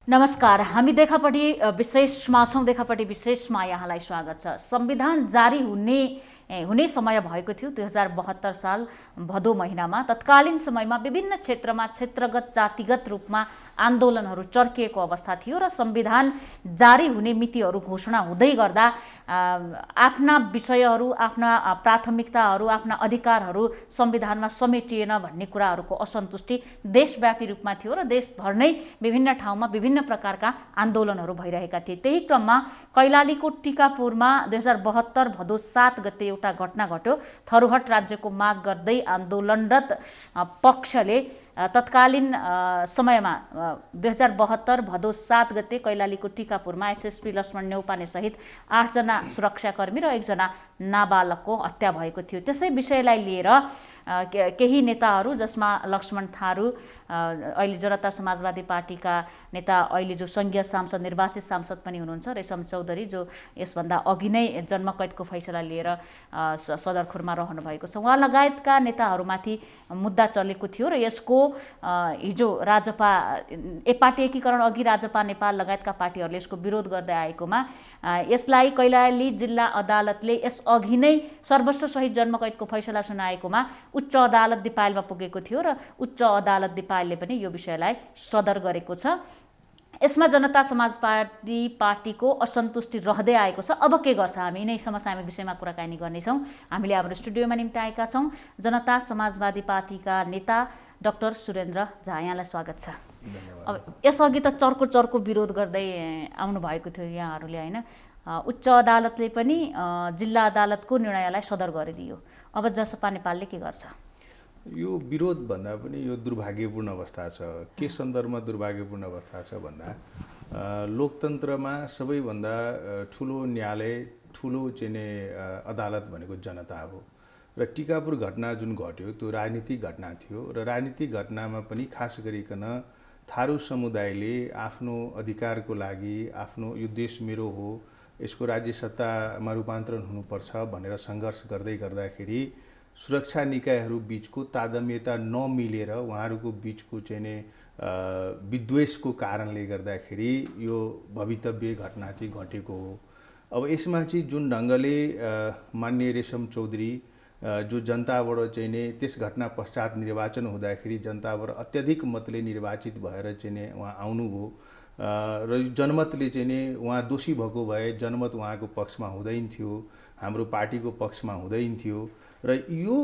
नमस्कार, हामी देखापट्टि विशेषमा छौँ। देखापट्टि विशेषमा यहाँलाई स्वागत छ। संविधान जारी हुने समय भएको थियो 2072 साल भदौ महिनामा। तत्कालीन समयमा विभिन्न क्षेत्रमा क्षेत्रगत जातिगत रूपमा आन्दोलनहरू चर्किएको अवस्था थियो र संविधान जारी हुने मितिहरू घोषणा हुँदै गर्दा आफ्ना विषयहरू, आफ्ना प्राथमिकताहरू, आफ्ना अधिकारहरू संविधानमा समेटिएन भन्ने कुराहरूको असन्तुष्टि देशव्यापी रूपमा थियो र देशभर नै विभिन्न ठाउँमा विभिन्न प्रकारका आन्दोलनहरू भइरहेका थिए। त्यही क्रममा कैलालीको टिकापुरमा 2072 भदौ 7 गते एउटा घटना घट्यो। थरुहट राज्यको माग गर्दै आन्दोलनरत पक्षले तत्कालीन समयमा 2072 भदौ 7 गते कैलालीको टिकापुरमा एसएसपी लक्ष्मण नेउपाने सहित 8 जना सुरक्षाकर्मी र 1 जना नाबालकको हत्या भएको थियो। त्यसै विषयलाई लिएर केही नेताहरू, जसमा लक्ष्मण थारू अहिले जनता समाजवादी पार्टीका नेता, अहिले जो सङ्घीय सांसद, निर्वाचित सांसद पनि हुनुहुन्छ, रेशम चौधरी, जो यसभन्दा अघि नै जन्मकैदको फैसला लिएर सदरखुरमा रहनु भएको छ, उहाँ लगायतका नेताहरूमाथि मुद्दा चलेको थियो र यसको हिजो राजपा पार्टी एकीकरण अघि राजपा नेपाल लगायतका पार्टीहरूले यसको विरोध गर्दै आएकोमा यसलाई कैलाली जिल्ला अदालतले यसअघि नै सर्वस्व सहित जन्मकैदको फैसला सुनाएकोमा उच्च अदालत दिपायलमा पुगेको थियो र उच्च अदालत दिपायलले पनि यो विषयलाई सदर गरेको छ। यसमा जनता समाजवादी पार्टीको असन्तुष्टि रहँदै आएको छ। अब के गर्छ? हामी यिनै समसामयिक विषयमा कुराकानी गर्नेछौँ। हामीले हाम्रो स्टुडियोमा निम्ति आएका छौँ जनता समाजवादी पार्टीका नेता डाक्टर सुरेन्द्र झा। यहाँलाई स्वागत छ। अब यसअघि त चर्को विरोध गर्दै आउनु भएको थियो यहाँहरूले, होइन? उच्च अदालतले पनि जिल्ला अदालतको निर्णयलाई सदर गरिदियो। अब जसपा नेपालले के गर्छ? यो विरोध भन्दा पनि यो दुर्भाग्यपूर्ण अवस्था छ। के सन्दर्भमा दुर्भाग्यपूर्ण अवस्था छ भन्दा लोकतन्त्रमा सबैभन्दा ठुलो न्यायालय, ठुलो चाहिँ अदालत भनेको जनता हो र टिकापुर घटना जुन घट्यो त्यो राजनीतिक घटना थियो र राजनीतिक घटनामा पनि खास गरिकन थारू समुदायले आफ्नो अधिकारको लागि, आफ्नो यो देश मेरो हो, यसको राज्य सत्तामा रूपान्तरण हुनुपर्छ भनेर सङ्घर्ष गर्दाखेरि सुरक्षा निकायहरू बीचको तादम्यता नमिलेर उहाँहरूको बीचको चाहिँ विद्वेषको कारणले गर्दाखेरि यो भवितव्य घटना चाहिँ घटेको हो। अब यसमा चाहिँ जुन ढङ्गले माननीय रेशम चौधरी जो जनताबाट चाहिँ त्यस घटना पश्चात निर्वाचन हुँदाखेरि जनताबाट अत्याधिक मतले निर्वाचित भएर चाहिँ उहाँ आउनुभयो र जनमतले चाहिँ उहाँ दोषी भएको भए जनमत उहाँको पक्षमा हुँदैन थियो, हाम्रो पार्टीको पक्षमा हुँदैन थियो र यो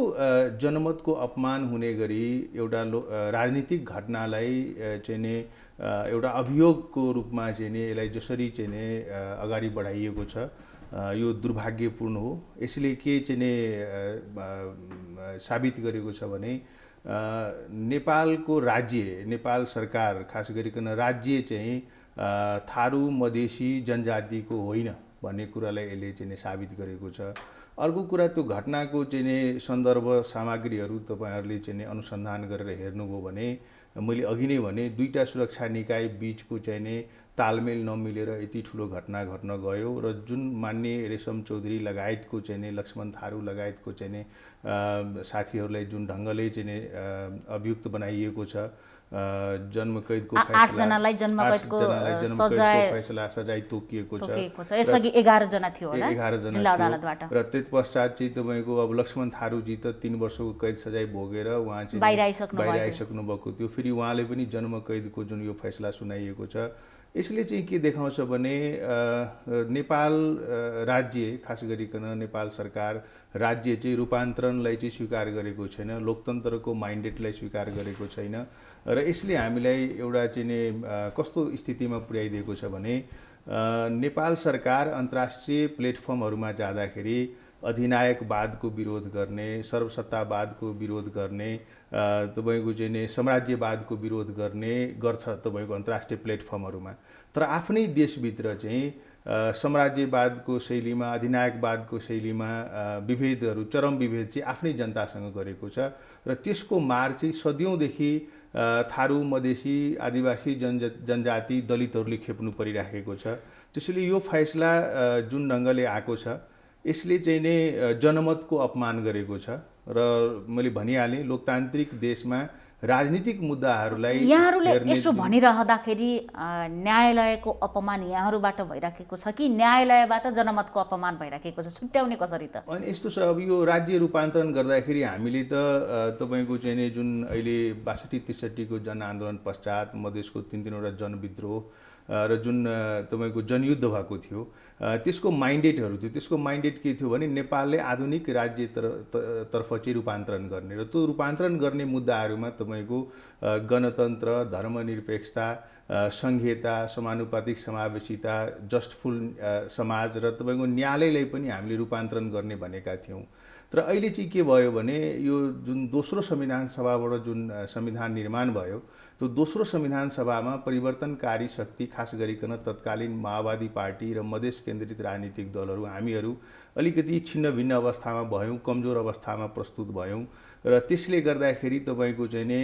जनमतको अपमान हुने गरी एउटा राजनीतिक घटनालाई चाहिँ एउटा अभियोगको रूपमा चाहिँ यसलाई जसरी चाहिँ अगाडि बढाइएको छ यो दुर्भाग्यपूर्ण हो। यसले के चाहिँ साबित गरेको छ भने नेपालको राज्य, नेपाल सरकार, खास गरिकन राज्य चाहिँ थारू मधेसी जनजातिको होइन भन्ने कुरालाई यसले चाहिँ साबित गरेको छ। अर्को कुरा, त्यो घटनाको चाहिँ सन्दर्भ सामग्रीहरू तपाईहरुले चाहिँ अनुसन्धान गरेर हेर्नुभयो भने मैले अघि नै भने दुईटा सुरक्षा निकाय बीचको चाहिँ तालमेल नमिलेर यति ठुलो घटना घट्न गयो र जुन माननीय रेशम चौधरी लगायतको चाहिँ लक्ष्मण थारू लगायतको चाहिँ साथीहरूलाई जुन ढङ्गले चाहिँ अभियुक्त बनाइएको छ, जन्मकैदको फैसला 8 जनालाई जन्मकैदको सजाय तोकिएको छ। यसअघि 11 जना थियो होला 11 जना जिल्ला अदालतबाट र त्यसपश्चात चाहिँ तपाईको अब लक्ष्मण थारूजी त 3 वर्षको कैद सजाय भोगेर उहाँ चाहिँ बाहिर आइसक्नु भएको थियो। फेरि उहाँले पनि जन्मकैदको जुन यो फैसला सुनाइएको छ, यसले चाहिँ के देखाउँछ भने नेपाल राज्य, खास गरिकन नेपाल सरकार राज्य चाहिँ रूपान्तरणलाई चाहिँ स्वीकार गरेको छैन, लोकतन्त्रको माइन्डेटलाई स्वीकार गरेको छैन र यसले हामीलाई एउटा चाहिँ कस्तो स्थितिमा पुर्याइदिएको छ भने नेपाल सरकार अन्तर्राष्ट्रिय प्लेटफर्महरूमा जाँदाखेरि अधिनायकवादको विरोध गर्ने, सर्वसत्तावादको विरोध गर्ने, तपाईको चाहिँ साम्राज्यवादको विरोध गर्छ तपाईको अन्तर्राष्ट्रिय प्लेटफर्महरूमा। तर आफ्नै देशभित्र चाहिँ साम्राज्यवादको शैलीमा, अधिनायकवादको शैलीमा विभेदहरू, चरम विभेद चाहिँ आफ्नै जनतासँग गरेको छ र त्यसको मार चाहिँ सदियौँदेखि थारू, मधेसी, आदिवासी जनजाति, दलितहरूले खेप्नु परिराखेको छ। त्यसैले यो फैसला जुन ढङ्गले आएको छ यसले चाहिँ नै जनमतको अपमान गरेको छ र मैले भनिहालेँ लोकतान्त्रिक देशमा राजनीतिक मुद्दाहरूलाई यहाँहरूले हेर्ने यसो जुन- भनिरहँदाखेरि न्यायालयको अपमान यहाँहरूबाट भइराखेको छ कि न्यायालयबाट जनमतको अपमान भइराखेको छ, छुट्याउने कसरी त? अनि यस्तो छ, अब यो राज्य रूपान्तरण गर्दाखेरि हामीले त तपाईँको चाहिँ नि जुन अहिले 62-63 जनआन्दोलन पश्चात मधेसको 3-3वटा जनविद्रोह र जुन तपाईँको जनयुद्ध भएको थियो, त्यसको माइन्डेटहरू थियो। त्यसको माइन्डेट के थियो भने नेपालले आधुनिक राज्य तर्फ चाहिँ रूपान्तरण गर्ने, र त्यो रूपान्तरण गर्ने मुद्दाहरूमा तपाईँको गणतन्त्र, धर्मनिरपेक्षता, सङ्घीयता, समानुपातिक समावेशिता, जस्टफुल समाज र तपाईँको न्यायालयलाई पनि हामीले रूपान्तरण गर्ने भनेका थियौँ। तर अहिले चाहिँ के भयो भने यो जुन दोस्रो संविधान सभाबाट जुन संविधान निर्माण भयो, त्यो दोस्रो संविधान सभामा परिवर्तनकारी शक्ति, खास गरिकन तत्कालीन माओवादी पार्टी र मधेस केन्द्रित राजनीतिक दलहरू, हामीहरू अलिकति छिन्न भिन्न अवस्थामा भयौँ, कमजोर अवस्थामा प्रस्तुत भयौँ, र त्यसले गर्दाखेरि तपाईँको चाहिँ नि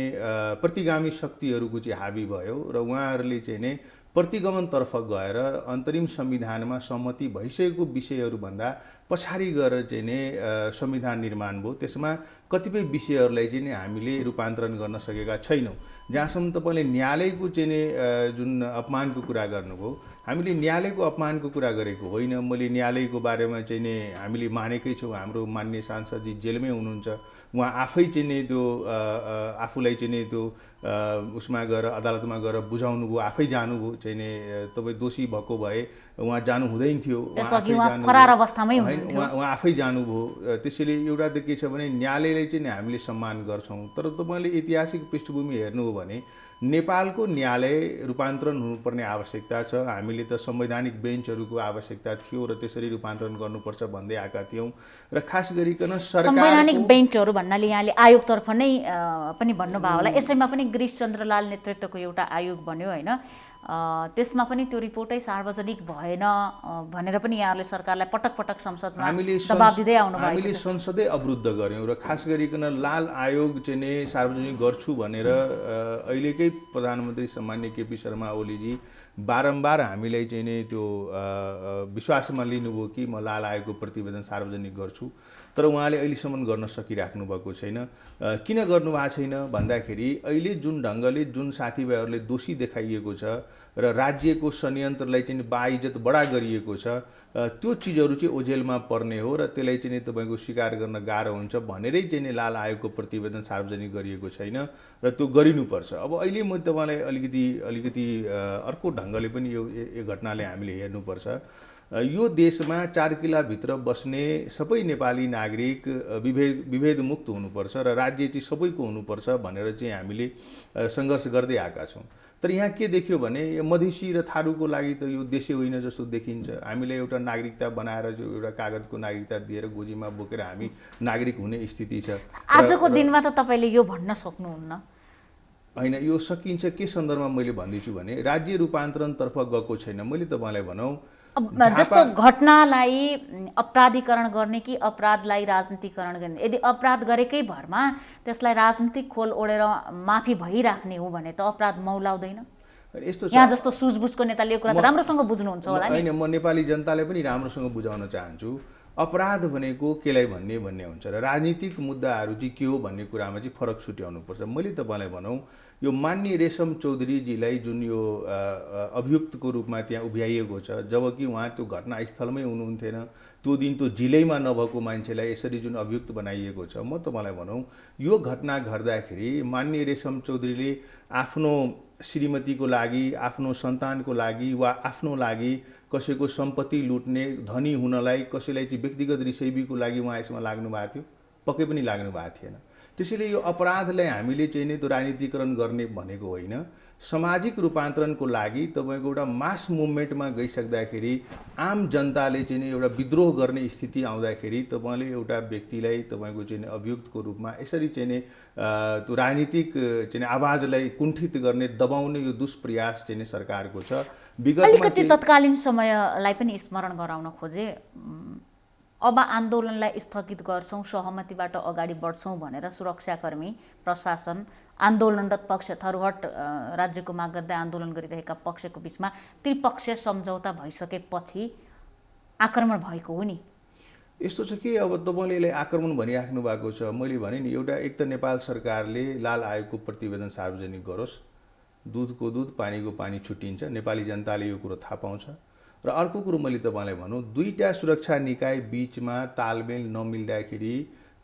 प्रतिगामी शक्तिहरूको चाहिँ हावी भयो, र उहाँहरूले चाहिँ नि प्रतिगमनतर्फ गएर अन्तरिम संविधानमा सहमति भइसकेको विषयहरूभन्दा पछाडि गएर चाहिँ नि संविधान निर्माण भयो। त्यसमा कतिपय विषयहरूलाई चाहिँ नि हामीले रूपान्तरण गर्न सकेका छैनौँ। जहाँसम्म तपाईँले न्यायालयको चाहिँ नि जुन अपमानको कुरा गर्नुभयो, हामीले न्यायालयको अपमानको कुरा गरेको होइन। मैले न्यायालयको बारेमा चाहिँ नि हामीले मानेकै छौँ। हाम्रो माननीय सांसदजी जेलमै हुनुहुन्छ, उहाँ आफै चाहिँ नि त्यो आफूलाई चाहिँ नि त्यो उसमा गएर अदालतमा गएर बुझाउनु भयो, आफै जानुभयो। चाहिँ नि तपाईँ दोषी भएको भए उहाँ जानु हुँदैन थियो, फरार अवस्थामै उहाँ आफै जानुभयो। त्यसैले एउटा त के छ भने न्यायालयलाई चाहिँ नि हामीले सम्मान गर्छौँ। तर तपाईँले ऐतिहासिक पृष्ठभूमि हेर्नु हो भने नेपालको न्यायालय रूपान्तरण हुनुपर्ने आवश्यकता छ। हामीले त संवैधानिक बेन्चहरूको आवश्यकता थियो र त्यसरी रूपान्तरण गर्नुपर्छ भन्दै आएका थियौँ। र खास गरिकन संवैधानिक बेन्चहरू भन्नाले यहाँले आयोगतर्फ नै पनि भन्नुभयो होला। यसैमा पनि गिरिशचन्द्र लाल नेतृत्वको एउटा आयोग बन्यो होइन, त्यसमा पनि त्यो रिपोर्टै सार्वजनिक भएन भनेर पनि यहाँहरूले सरकारलाई पटक पटक संसदमा दबाब दिँदै आउनु भएको छ। हामीले संसदै अवरुद्ध गर्यौँ र खास गरिकन लाल आयोग चाहिँ नि सार्वजनिक गर्छु भनेर अहिलेकै प्रधानमन्त्री सम्माननीय केपी शर्मा ओलीजी बारम्बार हामीलाई चाहिँ नि त्यो विश्वासमा लिनुभयो कि म लाल आयोगको प्रतिवेदन सार्वजनिक गर्छु, तर उहाँले अहिलेसम्म गर्न सकिराख्नु भएको छैन। किन गर्नुभएको छैन भन्दाखेरि अहिले जुन ढङ्गले जुन साथीभाइहरूले दोषी देखाइएको छ र राज्यको संयन्त्रलाई चाहिँ बाइज्जत बढा गरिएको छ, त्यो चिजहरू चाहिँ ओझेलमा पर्ने हो र त्यसलाई चाहिँ तपाईँको स्वीकार गर्न गाह्रो हुन्छ भनेरै चाहिँ नि लाल आयोगको प्रतिवेदन सार्वजनिक गरिएको छैन र त्यो गरिनुपर्छ। अब अहिले म तपाईँलाई अलिकति अर्को ढङ्गले पनि यो घटनाले हामीले हेर्नुपर्छ। यो देशमा 4 किलाभित्र बस्ने सबै नेपाली नागरिक विभेद मुक्त हुनुपर्छ र राज्य चाहिँ सबैको हुनुपर्छ भनेर चाहिँ हामीले सङ्घर्ष गर्दै आएका छौँ। तर यहाँ के देखियो भने मधेसी र थारूको लागि त यो देशै होइन जस्तो देखिन्छ। हामीलाई एउटा नागरिकता बनाएर एउटा कागजको नागरिकता दिएर गोजीमा बोकेर हामी नागरिक हुने स्थिति छ। आजको दिनमा त तपाईँले यो भन्न सक्नुहुन्न होइन। यो सकिन्छ के सन्दर्भमा मैले भन्दैछु भने राज्य रूपान्तरणतर्फ गएको छैन। मैले तपाईँलाई भनौँ जस्तो घटनालाई अपराधीकरण गर्ने कि अपराधलाई राजनीतिकरण गर्ने, यदि अपराध गरेकै भरमा त्यसलाई राजनीतिक खोल ओढेर माफी भइराख्ने हो भने त अपराध मौलाउँदैन। यस्तो यहाँ जस्तो सुझबुझको नेताले यो कुरा त राम्रोसँग बुझ्नुहुन्छ होला नि। होइन, म नेपाली जनतालाई पनि राम्रोसँग बुझाउन चाहन्छु। अपराध भनेको केलाई भन्ने हुन्छ र राजनीतिक मुद्दाहरू चाहिँ के हो भन्ने कुरामा चाहिँ फरक छुट्याउनुपर्छ। मैले तपाईँलाई भनौँ यो माननीय रेशम चौधरीजीलाई जुन यो अभियुक्तको रूपमा त्यहाँ उभ्याइएको छ, जबकि उहाँ त्यो घटनास्थलमै हुनुहुन्थेन, त्यो दिन त्यो जिल्लैमा नभएको मान्छेलाई यसरी जुन अभियुक्त बनाइएको छ, म तपाईँलाई भनौँ यो घटना घट्दाखेरि माननीय रेशम चौधरीले आफ्नो श्रीमतीको लागि, आफ्नो सन्तानको लागि वा आफ्नो लागि कसैको सम्पत्ति लुट्ने, धनी हुनलाई, कसैलाई चाहिँ व्यक्तिगत रिसैबीको लागि उहाँ यसमा लाग्नु भएको थियो? पक्कै पनि लाग्नु भएको थिएन। त्यसैले यो अपराधलाई हामीले चाहिँ नि त्यो राजनीतिकरण गर्ने भनेको होइन। सामाजिक रूपान्तरणको लागि तपाईँको एउटा मास मुभमेन्टमा गइसक्दाखेरि आम जनताले चाहिँ नि एउटा विद्रोह गर्ने स्थिति आउँदाखेरि तपाईँले एउटा व्यक्तिलाई तपाईँको चाहिँ अभियुक्तको रूपमा यसरी चाहिँ नि त्यो राजनीतिक चाहिँ आवाजलाई कुण्ठित गर्ने, दबाउने यो दुष्प्रयास चाहिँ सरकारको छ। अलिकति तत्कालीन समयलाई पनि स्मरण गराउन खोजे। अब आन्दोलनलाई स्थगित गर्छौँ, सहमतिबाट अगाडि बढ्छौँ भनेर सुरक्षाकर्मी, प्रशासन, आन्दोलनरत पक्ष, थरुहट राज्यको माग गर्दै आन्दोलन गरिरहेका पक्षको बिचमा त्रिपक्षीय सम्झौता भइसकेपछि आक्रमण भएको हो नि। यस्तो छ कि अब तपाईँले यसलाई आक्रमण भनिराख्नु भएको छ। मैले भने नि एउटा एक त नेपाल सरकारले लाल आयोगको प्रतिवेदन सार्वजनिक गरोस्, दुधको दुध पानीको पानी छुट्टिन्छ, नेपाली जनताले यो कुरो थाहा पाउँछ। र अर्को कुरो मैले तपाईँलाई भनौँ, दुईटा सुरक्षा निकाय बीचमा तालमेल नमिल्दाखेरि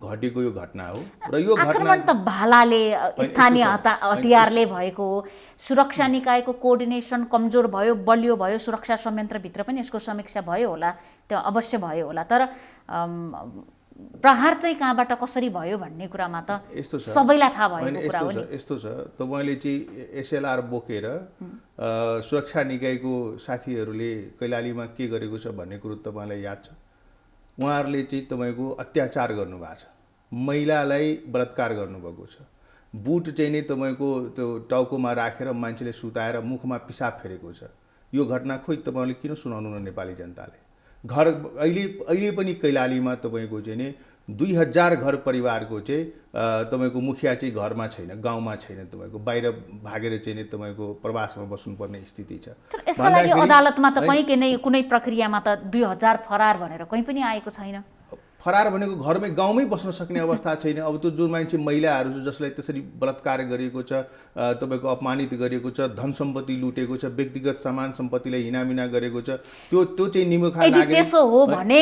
घटेको यो घटना हो। र यो आक्रमण त भालाले स्थानीय हतियारले भएको हो। सुरक्षा निकायको कोअर्डिनेसन कमजोर भयो, बलियो भयो, सुरक्षा संयन्त्रभित्र पनि यसको समीक्षा भयो होला, त्यो अवश्य भयो होला। तर प्रहार चाहिँ कहाँबाट कसरी भयो भन्ने कुरामा त सबैलाई थाहा भएको कुरा हो नि। यस्तो छ, तपाईँले चाहिँ एसएलआर बोकेर सुरक्षा निकायको साथीहरूले कैलालीमा के गरेको छ भन्ने कुरो तपाईँलाई याद छ। उहाँहरूले चाहिँ तपाईँको अत्याचार गर्नुभएको छ, महिलालाई बलात्कार गर्नुभएको छ, बुट चाहिँ नै तपाईँको त्यो टाउकोमा राखेर मान्छेले सुताएर मुखमा पिसाब फेरेको छ। यो घटना खोइ तपाईँले किन सुनाउनु न नेपाली जनताले। घर अहिले पनि कैलालीमा तपाईँको चाहिँ नि 2000 घर परिवारको चाहिँ तपाईँको मुखिया चाहिँ घरमा छैन, गाउँमा छैन, तपाईँको बाहिर भागेर चाहिँ नि तपाईँको प्रवासमा बस्नुपर्ने स्थिति छ। तर यसका लागि अदालतमा त कहीँ कुनै प्रक्रियामा त 2000 फरार भनेर कहीँ पनि आएको छैन। फरार भनेको घरमै गाउँमै बस्न सक्ने अवस्था छैन। अब त्यो जुन मान्छे महिलाहरू छ जसलाई त्यसरी बलात्कार गरिएको छ, तपाईँको अपमानित गरिएको छ, धन सम्पत्ति लुटेको छ, व्यक्तिगत सामान सम्पत्तिलाई हिनामिना गरेको छ, त्यो चाहिँ निमुखा यदि त्यसो हो भने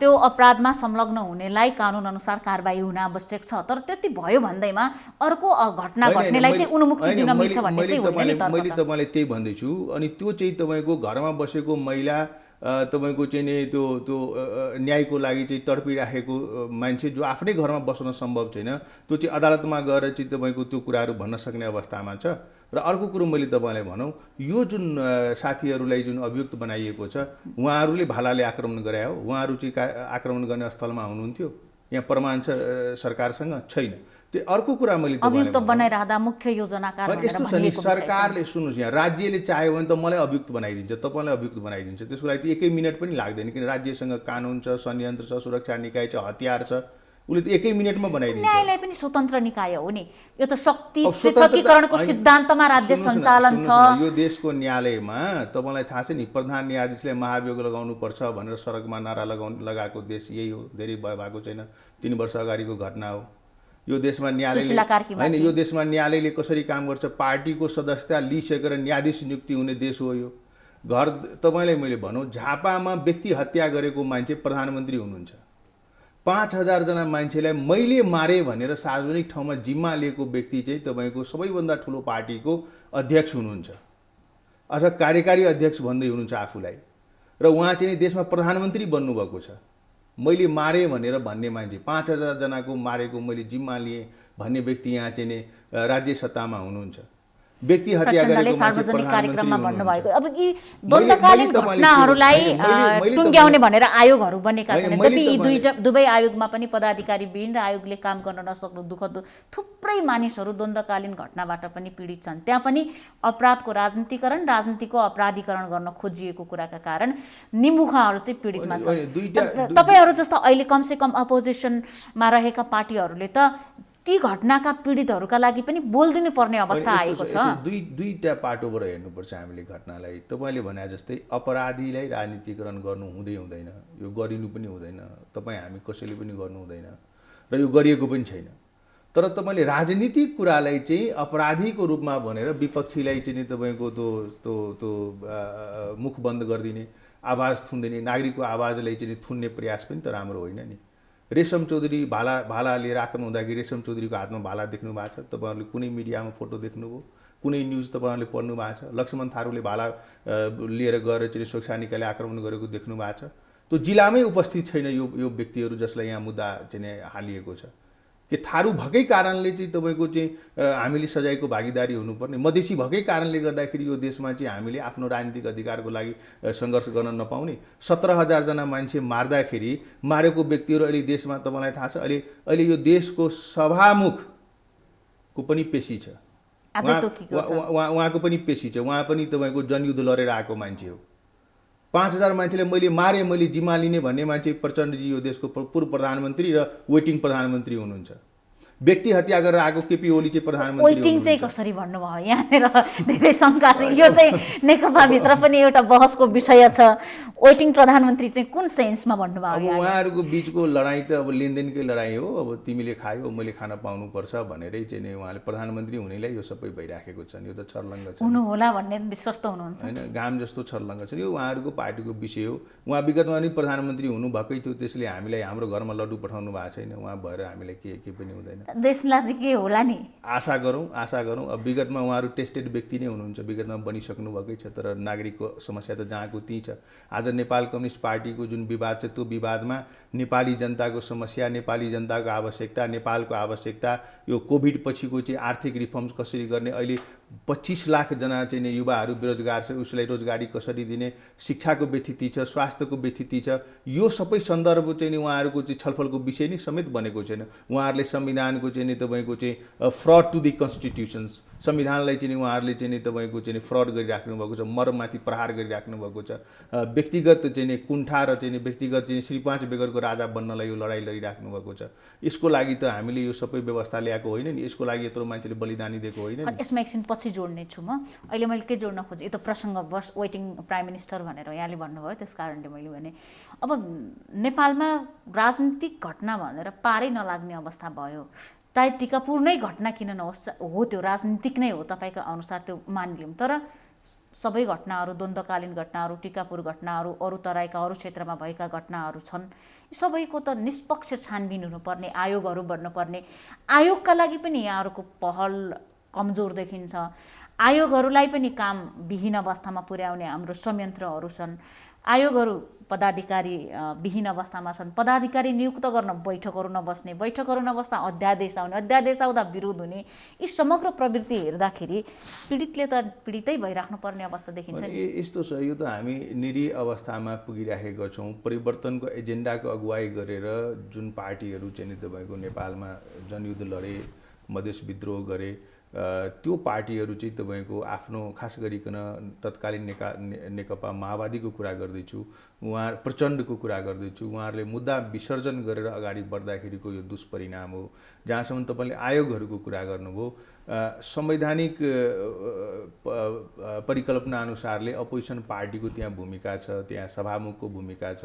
त्यो अपराधमा संलग्न हुनेलाई कानुन अनुसार कारबाही हुन आवश्यक छ। तर त्यति भयो भन्दैमा अर्को घटना घट्नेलाई चाहिँ उन्मुक्ति दिन मिल्छ भन्ने चाहिँ होइन नि। मैले तपाईँलाई त्यही भन्दैछु। अनि त्यो चाहिँ तपाईँको घरमा बसेको महिला तपाईँको चाहिँ नि त्यो न्यायको लागि चाहिँ तडपिराखेको मान्छे जो आफ्नै घरमा बस्न सम्भव छैन, त्यो चाहिँ अदालतमा गएर चाहिँ तपाईँको त्यो कुराहरू भन्न सक्ने अवस्थामा छ। र अर्को कुरो मैले तपाईँलाई भनौँ, यो जुन साथीहरूलाई जुन अभियुक्त बनाइएको छ, उहाँहरूले भालाले आक्रमण गरे हो। उहाँहरू चाहिँ आक्रमण गर्ने स्थलमा हुनुहुन्थ्यो, यहाँ प्रमाण छ सरकारसँग छैन। त्यो अर्को कुरा मैले अभियुक्त बनाइराख्दा मुख्य योजनाकार यस्तो छ नि, सरकारले सुन्नुहोस्, यहाँ राज्यले चाह्यो भने त मलाई अभियुक्त बनाइदिन्छ, तपाईँलाई अभियुक्त बनाइदिन्छ। त्यसको लागि त 1 मिनट पनि लाग्दैन, किन राज्यसँग कानुन छ, संयन्त्र छ, सुरक्षा निकाय छ, हतियार छ, उसले त 1 मिनटमा बनाइदिन्छ। न्यायालय पनि स्वतन्त्र निकाय हो नि। यो त शक्ति पृथकीकरणको सिद्धान्तमा राज्य सञ्चालन छ। यो देशको न्यायालयमा तपाईँलाई थाहा छ नि, प्रधान न्यायाधीशले महाभियोग लगाउनु पर्छ भनेर सडकमा नारा लगाएको देश यही हो। धेरै भएको छैन, 3 वर्ष अगाडिको घटना हो। यो देशमा न्यायालयले हैन, यो देशमा न्यायालयले कसरी काम गर्छ, पार्टीको सदस्यता लिइसकेर न्यायाधीश नियुक्ति हुने देश हो यो। घर तपाईँलाई मैले भनौँ, झापामा व्यक्ति हत्या गरेको मान्छे प्रधानमन्त्री हुनुहुन्छ। 5000 जना मान्छेलाई मैले मारे भनेर सार्वजनिक ठाउँमा जिम्मा लिएको व्यक्ति चाहिँ तपाईँको सबैभन्दा ठुलो पार्टीको अध्यक्ष हुनुहुन्छ, अझ कार्यकारी अध्यक्ष भन्दै हुनुहुन्छ आफूलाई। र उहाँ चाहिँ देशमा प्रधानमन्त्री बन्नुभएको छ। मैले मारे भनेर भन्ने मान्छे, 5000 जनाको मारेको मैले जिम्मा लिएँ भन्ने व्यक्ति यहाँ चाहिँ नि राज्य सत्तामा हुनुहुन्छ। व्यक्ति हत्या गरेको सार्वजनिक कार्यक्रममा भन्नुभएको। अब यी द्वन्द्वकालीन घटनाहरूलाई टुङ्ग्याउने भनेर आयोगहरू बनेका छन्। यद्यपि यी दुवै आयोगमा पनि पदाधिकारी विहीन र आयोगले काम गर्न नसक्नु दुःखद। थुप्रै मानिसहरू द्वन्द्वकालीन घटनाबाट पनि पीडित छन्। त्यहाँ पनि अपराधको राजनीतिकरण, राजनीतिको अपराधीकरण गर्न खोजिएको कुराका कारण निमुखाहरू चाहिँ पीडितमा छन्। तपाईहरू जस्तो अहिले कमसेकम अपोजिसनमा रहेका पार्टीहरूले त ती घटनाका पीडितहरूका लागि पनि बोलिदिनु पर्ने अवस्था आएको छ। दुईटा पाटोबाट हेर्नुपर्छ हामीले घटनालाई। तपाईँले भने जस्तै अपराधीलाई राजनीतिकरण गर्नु हुँदैन, यो गरिनु पनि हुँदैन, तपाईँ हामी कसैले पनि गर्नु हुँदैन र यो गरिएको पनि छैन। तर तपाईँले राजनीतिक कुरालाई चाहिँ अपराधीको रूपमा भनेर विपक्षीलाई चाहिँ तपाईँको त्यो मुख बन्द गरिदिने, आवाज थुनिदिने, नागरिकको आवाजलाई चाहिँ थुन्ने प्रयास पनि त राम्रो होइन नि। रेशम चौधरी भाला लिएर आक्रमण हुँदाखेरि रेशम चौधरीको हातमा भाला देख्नु भएको छ, तपाईँहरूले कुनै मिडियामा फोटो देख्नुभयो, कुनै न्युज तपाईँहरूले पढ्नु भएको छ। लक्ष्मण थारूले भाला लिएर गएर चाहिँ सुरक्षा निकायले आक्रमण गरेको देख्नु भएको छ। त्यो जिल्लामै उपस्थित छैन यो व्यक्तिहरू जसलाई यहाँ मुद्दा चाहिँ हालिएको छ। कि थारू भएकै कारणले चाहिँ तपाईँको चाहिँ हामीले सजायको भागीदारी हुनुपर्ने, मधेसी भएकै कारणले गर्दाखेरि यो देशमा चाहिँ हामीले आफ्नो राजनीतिक अधिकारको लागि सङ्घर्ष गर्न नपाउने, 17000 जना मान्छे मार्दाखेरि मारेको व्यक्तिहरू अहिले देशमा तपाईँलाई थाहा छ, अहिले यो देशको सभामुखको पनि पेशी छ, उहाँको पनि पेशी छ, उहाँ पनि तपाईँको जनयुद्ध लडेर आएको मान्छे हो। 5000 मान्छेले मैले मारे, मैले जिम्मा लिने भन्ने मान्छे प्रचण्डजी यो देशको पूर्व प्रधानमन्त्री र वेटिङ प्रधानमन्त्री हुनुहुन्छ। व्यक्ति हत्या गरेर आएको केपी ओली चाहिँ प्रधानमन्त्री वेटिङ चाहिँ कसरी भन्नुभयो यहाँनिर धेरै शङ्का छ। यो चाहिँ नेकपाभित्र पनि एउटा बहसको विषय छ। वेटिङ प्रधानमन्त्री चाहिँ कुन सेन्समा भन्नुभयो? अब उहाँहरूको बिचको लडाइँ त अब लेनदेनकै लडाइँ हो। अब तिमीले खायो मैले खान पाउनुपर्छ भनेरै चाहिँ नि उहाँले प्रधानमन्त्री हुनेलाई यो सबै भइराखेको छ। यो त छर्लङ्ग छ, हुनु होला भन्ने विश्वस्त हुनुहुन्छ होइन? घाम जस्तो छर्लङ्ग छ। यो उहाँहरूको पार्टीको विषय हो। उहाँ विगतमा पनि प्रधानमन्त्री हुनुभएकै थियो, त्यसले हामीलाई हाम्रो घरमा लड्डु पठाउनु भएको छैन। उहाँ भएर हामीलाई के पनि हुँदैन। देशलाई के होला नि, आशा गरौँ। अब विगतमा उहाँहरू टेस्टेड व्यक्ति नै हुनुहुन्छ, विगतमा बनिसक्नु भएकै छ। तर नागरिकको समस्या त जहाँको त्यहीँ छ। आज नेपाल कम्युनिस्ट पार्टीको जुन विवाद छ त्यो विवादमा नेपाली जनताको समस्या, नेपाली जनताको आवश्यकता, नेपालको आवश्यकता, यो कोभिड पछिको चाहिँ आर्थिक रिफर्म्स कसरी गर्ने, अहिले 25 लाखजना चाहिँ नि युवाहरू बेरोजगार छ, उसलाई रोजगारी कसरी दिने, शिक्षाको व्यथिति छ, स्वास्थ्यको व्यथिति छ, यो सबै सन्दर्भ चाहिँ नि उहाँहरूको चाहिँ छलफलको विषय नै समेत बनेको छैन। उहाँहरूले संविधानको चाहिँ नि तपाईँको चाहिँ फ्रड टु दि कन्स्टिट्युसन्स, संविधानलाई चाहिँ नि उहाँहरूले चाहिँ नि तपाईँको चाहिँ फ्रड गरिराख्नु भएको छ, मरममाथि प्रहार गरिराख्नु भएको छ। व्यक्तिगत चाहिँ नि कुण्ठा र चाहिँ नि व्यक्तिगत चाहिँ श्री 5 बेगरको राजा बन्नलाई यो लडाइँ लडिराख्नु भएको छ। यसको लागि त हामीले यो सबै व्यवस्था ल्याएको होइन नि, यसको लागि यत्रो मान्छेले बलिदानी दिएको होइन नि। यसमा एकछिन पछि जोड्ने छु म। अहिले मैले के जोड्न खोजेँ, यो त प्रसङ्गवश वेटिङ प्राइम मिनिस्टर भनेर यहाँले भन्नुभयो, त्यस कारणले मैले भने अब नेपालमा राजनीतिक घटना भनेर पारै नलाग्ने अवस्था भयो। चाहे टिकापुर नै घटना किन नहोस्, हो त्यो राजनीतिक नै हो, तपाईँको अनुसार त्यो मानिलिउँ। तर सबै घटनाहरू, द्वन्द्वकालीन घटनाहरू, टिकापुर घटनाहरू, अरू तराईका अरू क्षेत्रमा भएका घटनाहरू छन्। सबैको त निष्पक्ष छानबिन हुनुपर्ने, आयोगहरू बन्नुपर्ने। आयोगका लागि पनि यहाँहरूको पहल कमजोर देखिन्छ। आयोगहरूलाई पनि काम विहीन अवस्थामा पुर्याउने हाम्रो संयन्त्रहरू छन्। आयोगहरू पदाधिकारी विहीन अवस्थामा छन्। पदाधिकारी नियुक्त गर्न बैठकहरू नबस्ने, बैठकहरू नबस्दा अध्यादेश आउने, अध्यादेश आउँदा विरोध हुने, यी समग्र प्रवृत्ति हेर्दाखेरि पीडितले त पीडितै भइराख्नु पर्ने अवस्था देखिन्छ नि। यस्तो छ, यो त हामी निरी अवस्थामा पुगिराखेका छौँ। परिवर्तनको एजेन्डाको अगुवाई गरेर जुन पार्टीहरू चाहिँ नि तपाईँको नेपालमा जनयुद्ध लडे, मधेस विद्रोह गरे, त्यो पार्टीहरू चाहिँ तपाईँको आफ्नो खास गरिकन तत्कालीन नेकपा माओवादीको कुरा गर्दैछु, उहाँ प्रचण्डको कुरा गर्दैछु। उहाँहरूले मुद्दा विसर्जन गरेर अगाडि बढ्दाखेरिको यो दुष्परिणाम हो। जहाँसम्म तपाईँले आयोगहरूको कुरा गर्नुभयो, संवैधानिक परिकल्पना अनुसारले अपोजिसन पार्टीको त्यहाँ भूमिका छ, त्यहाँ सभामुखको भूमिका छ,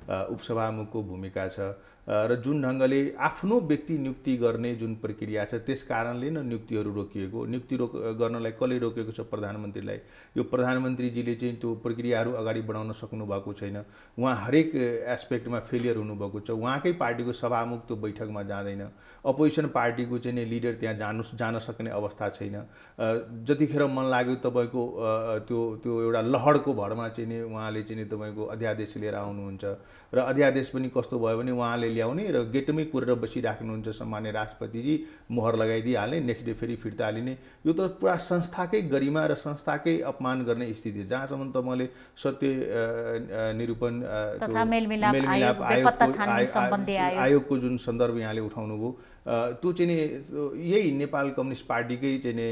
उपसभामुखको भूमिका छ, र जुन ढङ्गले आफ्नो व्यक्ति नियुक्ति गर्ने जुन प्रक्रिया छ त्यस कारणले न नियुक्तिहरू रोकिएको। नियुक्ति गर्नलाई कसले रोकेको छ? प्रधानमन्त्रीलाई। यो प्रधानमन्त्रीजीले चाहिँ त्यो प्रक्रियाहरू अगाडि बढाउन सक्नु भएको छैन। उहाँ हरेक एस्पेक्टमा फेलियर हुनुभएको छ। उहाँकै पार्टीको सभामुख त्यो बैठकमा जाँदैन, अपोजिसन पार्टीको चाहिँ नि लिडर त्यहाँ जान सक्ने अवस्था छैन। जतिखेर मन लाग्यो तपाईँको त्यो एउटा लहरको भरमा चाहिँ नि उहाँले चाहिँ नि तपाईँको अध्यादेश लिएर आउनुहुन्छ, र अध्यादेश पनि कस्तो भयो भने उहाँले ल्याउने र गेटमै कुरेर बसिराख्नुहुन्छ सामान्य राष्ट्रपतिजी, मोहर लगाइदिइहाल्ने, नेक्स्ट डे फेरि फिर्ता लिने। यो त पुरा संस्थाकै गरिमा र संस्थाकै अपमान गर्ने स्थिति। जहाँसम्म तपाईँले सत्य निरूपण आयोगको जुन सन्दर्भ यहाँले उठाउनुभयो, त्यो चाहिँ नि यही नेपाल कम्युनिस्ट पार्टीकै चाहिँ नि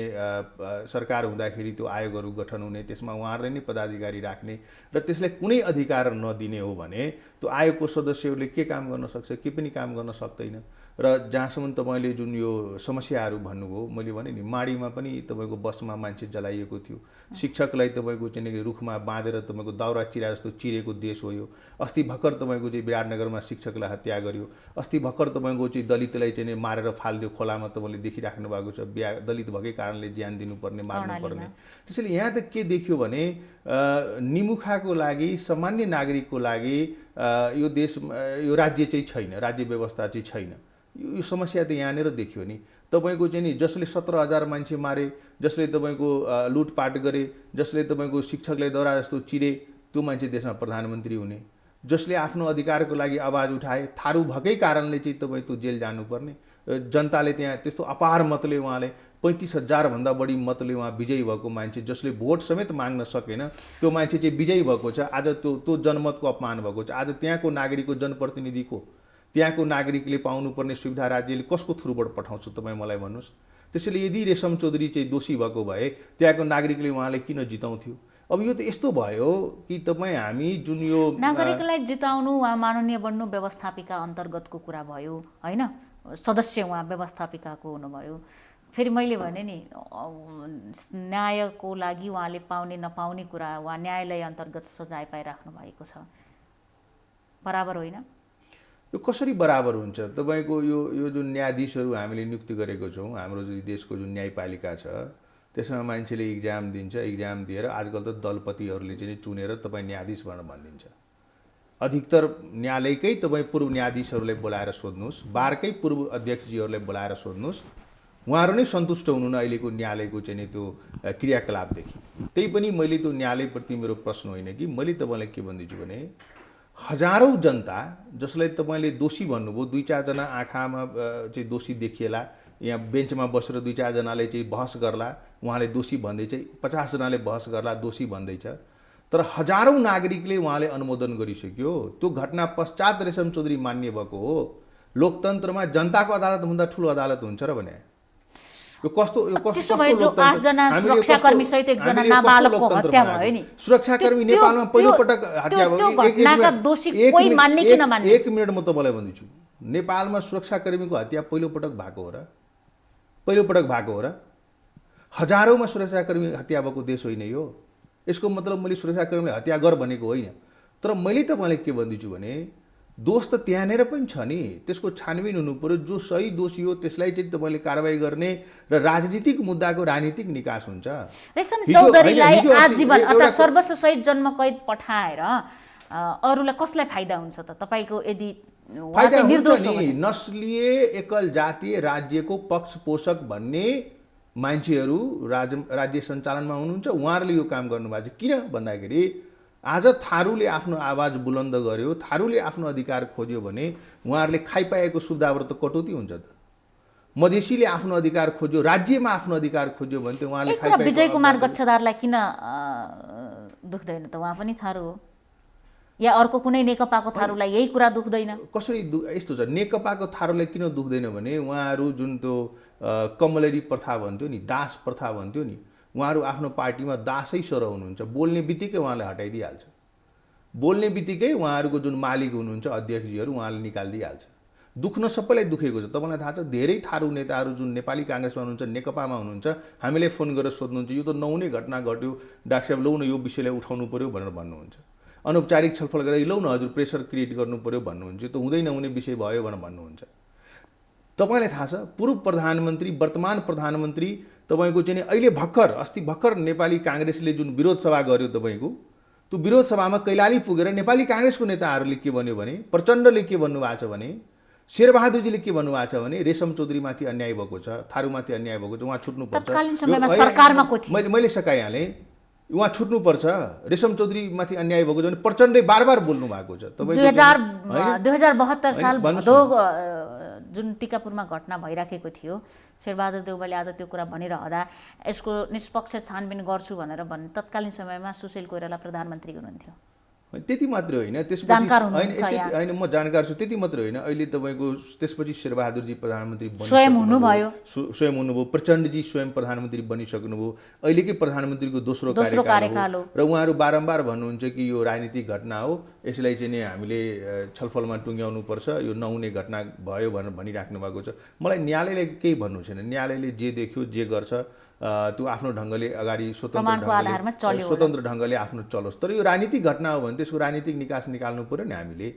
सरकार हुँदाखेरि त्यो आयोगहरू गठन हुने, त्यसमा उहाँहरूले नै पदाधिकारी राख्ने र त्यसलाई कुनै अधिकार नदिने हो भने त्यो आयोगको सदस्यहरूले के काम गर्न सक्छ? के पनि काम गर्न सक्दैन। र जहाँसम्म तपाईँले जुन यो समस्याहरू भन्नुभयो, मैले भने नि माडीमा पनि तपाईँको बसमा मान्छे जलाइएको थियो, शिक्षकलाई तपाईँको चाहिँ रुखमा बाँधेर तपाईँको दाउरा चिरा जस्तो चिरेको देश हो यो। अस्ति भर्खर तपाईँको चाहिँ विराटनगरमा शिक्षकलाई हत्या गर्यो, अस्ति भर्खर तपाईँको चाहिँ दलितलाई चाहिँ मारेर फालिदियो खोलामा, तपाईँले देखिराख्नु भएको छ। दलित भएकै कारणले ज्यान दिनुपर्ने, मार्नुपर्ने। त्यसैले यहाँ त के देखियो भने निमुखाको लागि, सामान्य नागरिकको लागि यो देश, यो राज्य चाहिँ छैन, राज्य व्यवस्था चाहिँ छैन। यो समस्या त यहाँनिर देखियो नि। तपाईँको चाहिँ नि जसले 17,000 मान्छे मारे, जसले तपाईँको लुटपाट गरे, जसले तपाईँको शिक्षकलाई दौरा जस्तो चिरे, त्यो मान्छे देशमा प्रधानमन्त्री हुने। जसले आफ्नो अधिकारको लागि आवाज उठाए, थारू भएकै कारणले चाहिँ तपाईँ त्यो जेल जानुपर्ने। जनताले त्यहाँ त्यस्तो अपार मतले उहाँले 35,000 भन्दा बढी मतले उहाँ विजयी भएको मान्छे, जसले भोट समेत माग्न सकेन, त्यो मान्छे चाहिँ विजयी भएको छ। आज त्यो जनमतको अपमान भएको छ। आज त्यहाँको नागरिकको जनप्रतिनिधिको, त्यहाँको नागरिकले पाउनुपर्ने सुविधा राज्यले कसको थ्रुबाट पठाउँछ तपाईँ मलाई भन्नुहोस्। त्यसैले यदि रेशम चौधरी चाहिँ दोषी भएको भए त्यहाँको नागरिकले उहाँलाई किन जिताउँथ्यो? अब यो त यस्तो भयो कि तपाईँ हामी जुन यो नागरिकलाई जिताउनु वा माननीय बन्नु व्यवस्थापिका अन्तर्गतको कुरा भयो होइन। सदस्य उहाँ व्यवस्थापिकाको हुनुभयो। फेरि मैले भने नि न्यायको लागि उहाँले पाउने नपाउने कुरा उहाँ न्यायालय अन्तर्गत सजाय पाइराख्नु भएको छ, बराबर होइन? यो कसरी बराबर हुन्छ? तपाईँको यो जुन न्यायाधीशहरू हामीले नियुक्ति गरेको छौँ, हाम्रो जुन देशको जुन न्यायपालिका छ त्यसमा मान्छेले इक्जाम दिन्छ, इक्जाम दिएर आजकल त दलपतिहरूले चाहिँ चुनेर तपाईँ न्यायाधीश भनेर भनिदिन्छ। अधिकतर न्यायालयकै तपाईँ पूर्व न्यायाधीशहरूलाई बोलाएर सोध्नुहोस्, बारकै पूर्व अध्यक्षजीहरूलाई बोलाएर सोध्नुहोस्, उहाँहरू नै सन्तुष्ट हुनुहुन्न अहिलेको न्यायालयको चाहिँ त्यो क्रियाकलापदेखि। त्यही पनि मैले त्यो न्यायालयप्रति मेरो प्रश्न होइन कि मैले तपाईँलाई के भन्दैछु भने हजारौँ जनता जसलाई तपाईँले दोषी भन्नुभयो, 2-4 जना आँखामा चाहिँ दोषी देखिएला, यहाँ बेन्चमा बसेर 2-4 जनाले चाहिँ बहस गर्ला, उहाँले दोषी भन्दै चाहिँ 50 जनाले बहस गर्ला, दोषी भन्दैछ। तर हजारौँ नागरिकले उहाँले अनुमोदन गरिसक्यो। त्यो घटना पश्चात रेशम चौधरी मान्य भएको हो। लोकतन्त्रमा जनताको अदालतभन्दा ठुलो अदालत हुन्छ र भने यो कस्तो त्यसो भए जो 8 जना सुरक्षाकर्मी सहित एकजना नाबालकको हत्या भयो नि, सुरक्षाकर्मी नेपालमा पहिलो पटक हत्या भयो। त्यो घटनाका दोषी कोही मान्ने कि नमान्ने? 1 मिनेट म तपाईँलाई भन्दैछु, नेपालमा सुरक्षाकर्मीको हत्या पहिलो पटक भएको हो र? पहिलो पटक भएको हो र? हजारौँमा सुरक्षाकर्मी हत्या भएको देश होइन यो। यसको मतलब मैले सुरक्षाकर्मीले हत्या गर भनेको होइन। तर मैले तपाईँलाई के भन्दैछु भने दोष त त्यहाँनिर पनि छ नि, त्यसको छानबिन हुनु पर्यो। जो सही दोषी हो त्यसलाई चाहिँ तपाईँले कारबाही गर्ने र राजनीतिक मुद्दाको राजनीतिक निकास हुन्छ। रेशम चौधरीलाई आजीवन अथवा सर्वस्व सहित जन्म कैद पठाएर अरूलाई कसलाई फाइदा हुन्छ त? तपाईँको यदि फाइदा हुन्छ नि, नस्लीय एकल जातीय राज्यको पक्षपोषक भन्ने मान्छेहरू राज्य सञ्चालनमा हुनुहुन्छ, उहाँहरूले यो काम गर्नुभएको छ। किन भन्दाखेरि आज थारूले आफ्नो आवाज बुलन्द गर्यो, थारूले आफ्नो अधिकार खोज्यो भने उहाँहरूले खाइपाएको सुविधाबाट त कटौती हुन्छ त। मधेसीले आफ्नो अधिकार खोज्यो, राज्यमा आफ्नो अधिकार खोज्यो भने त उहाँले खाइपाएको। विजय कुमार गच्छदारलाई किन दुख्दैन त? उहाँ पनि थारू हो, या अर्को कुनै नेकपाको थारूलाई यही कुरा दुख्दैन? कसरी यस्तो छ, नेकपाको थारूलाई किन दुख्दैन भने उहाँहरू जुन त्यो कमलरी प्रथा भन्थ्यो नि, दास प्रथा भन्थ्यो नि, उहाँहरू आफ्नो पार्टीमा दासै सर हुनुहुन्छ। बोल्ने बित्तिकै उहाँले हटाइदिइहाल्छ, बोल्ने बित्तिकै उहाँहरूको जुन मालिक हुनुहुन्छ अध्यक्षजीहरू उहाँले निकालिदिइहाल्छ। दुख्न सबैलाई दुखेको छ। तपाईँलाई थाहा छ धेरै थारू नेताहरू जुन नेपाली काङ्ग्रेसमा हुनुहुन्छ, नेकपामा हुनुहुन्छ, हामीलाई फोन गरेर सोध्नुहुन्छ यो त नहुने घटना घट्यो, डाक्टर साहब लौ न यो विषयलाई उठाउनु पर्यो भनेर भन्नुहुन्छ। अनौपचारिक छलफल गरेर लौ न हजुर प्रेसर क्रिएट गर्नु पर्यो भन्नुहुन्छ। यो त हुँदै नहुने विषय भयो भनेर भन्नुहुन्छ। तपाईँलाई थाहा छ पूर्व प्रधानमन्त्री वर्तमान प्रधानमन्त्री तपाईँको चाहिँ अहिले अस्ति भर्खर नेपाली काङ्ग्रेसले जुन विरोध सभा गर्यो, तपाईँको त्यो विरोध सभामा कैलाली पुगेर नेपाली काङ्ग्रेसको नेताहरूले के भन्यो भने, प्रचण्डले के भन्नुभएको छ भने, शेरबहादुरजीले के भन्नुभएको छ भने रेशम चौधरीमाथि अन्याय भएको छ, थारूमाथि अन्याय भएको छ, उहाँ छुट्नुपर्छ। तत्कालीन समयमा सरकारमा को थियो? मैले सकाइहालेँ, उहाँ छुट्नुपर्छ, रेशम चौधरीमाथि अन्याय भएको छ भने प्रचण्डले बार बोल्नु भएको छ। 2072 साल भदौ जुन टिकापुरमा घटना भइराखेको थियो, शेरबहादुर देउवाले आज त्यो कुरा भनिरहँदा यसको निष्पक्ष छानबिन गर्छु भनेर भन्ने तत्कालीन समयमा सुशील कोइराला प्रधानमन्त्री हुनुहुन्थ्यो। त्यति मात्रै होइन, त्यसपछि होइन म जानकार छु, त्यति मात्रै होइन, अहिले तपाईँको त्यसपछि शेरबहादुरजी प्रधानमन्त्री स्वयं हुनुभयो, प्रचण्डजी स्वयं प्रधानमन्त्री बनिसक्नुभयो, अहिलेकै प्रधानमन्त्रीको दोस्रो कार्यकाल हो। र उहाँहरू बारम्बार भन्नुहुन्छ कि यो राजनीतिक घटना हो, यसलाई चाहिँ नि हामीले छलफलमा टुङ्ग्याउनु पर्छ, यो नहुने घटना भयो भनेर भनिराख्नु भएको छ। मलाई न्यायालयले केही भन्नु छैन, न्यायालयले जे देख्यो जे गर्छ त्यो आफ्नो ढङ्गले अगाडि स्वतन्त्र ढङ्गले आफ्नो चलोस्। तर यो राजनीतिक घटना हो भने त्यसको राजनीतिक निकास निकाल्नु पर्यो नि हामीले।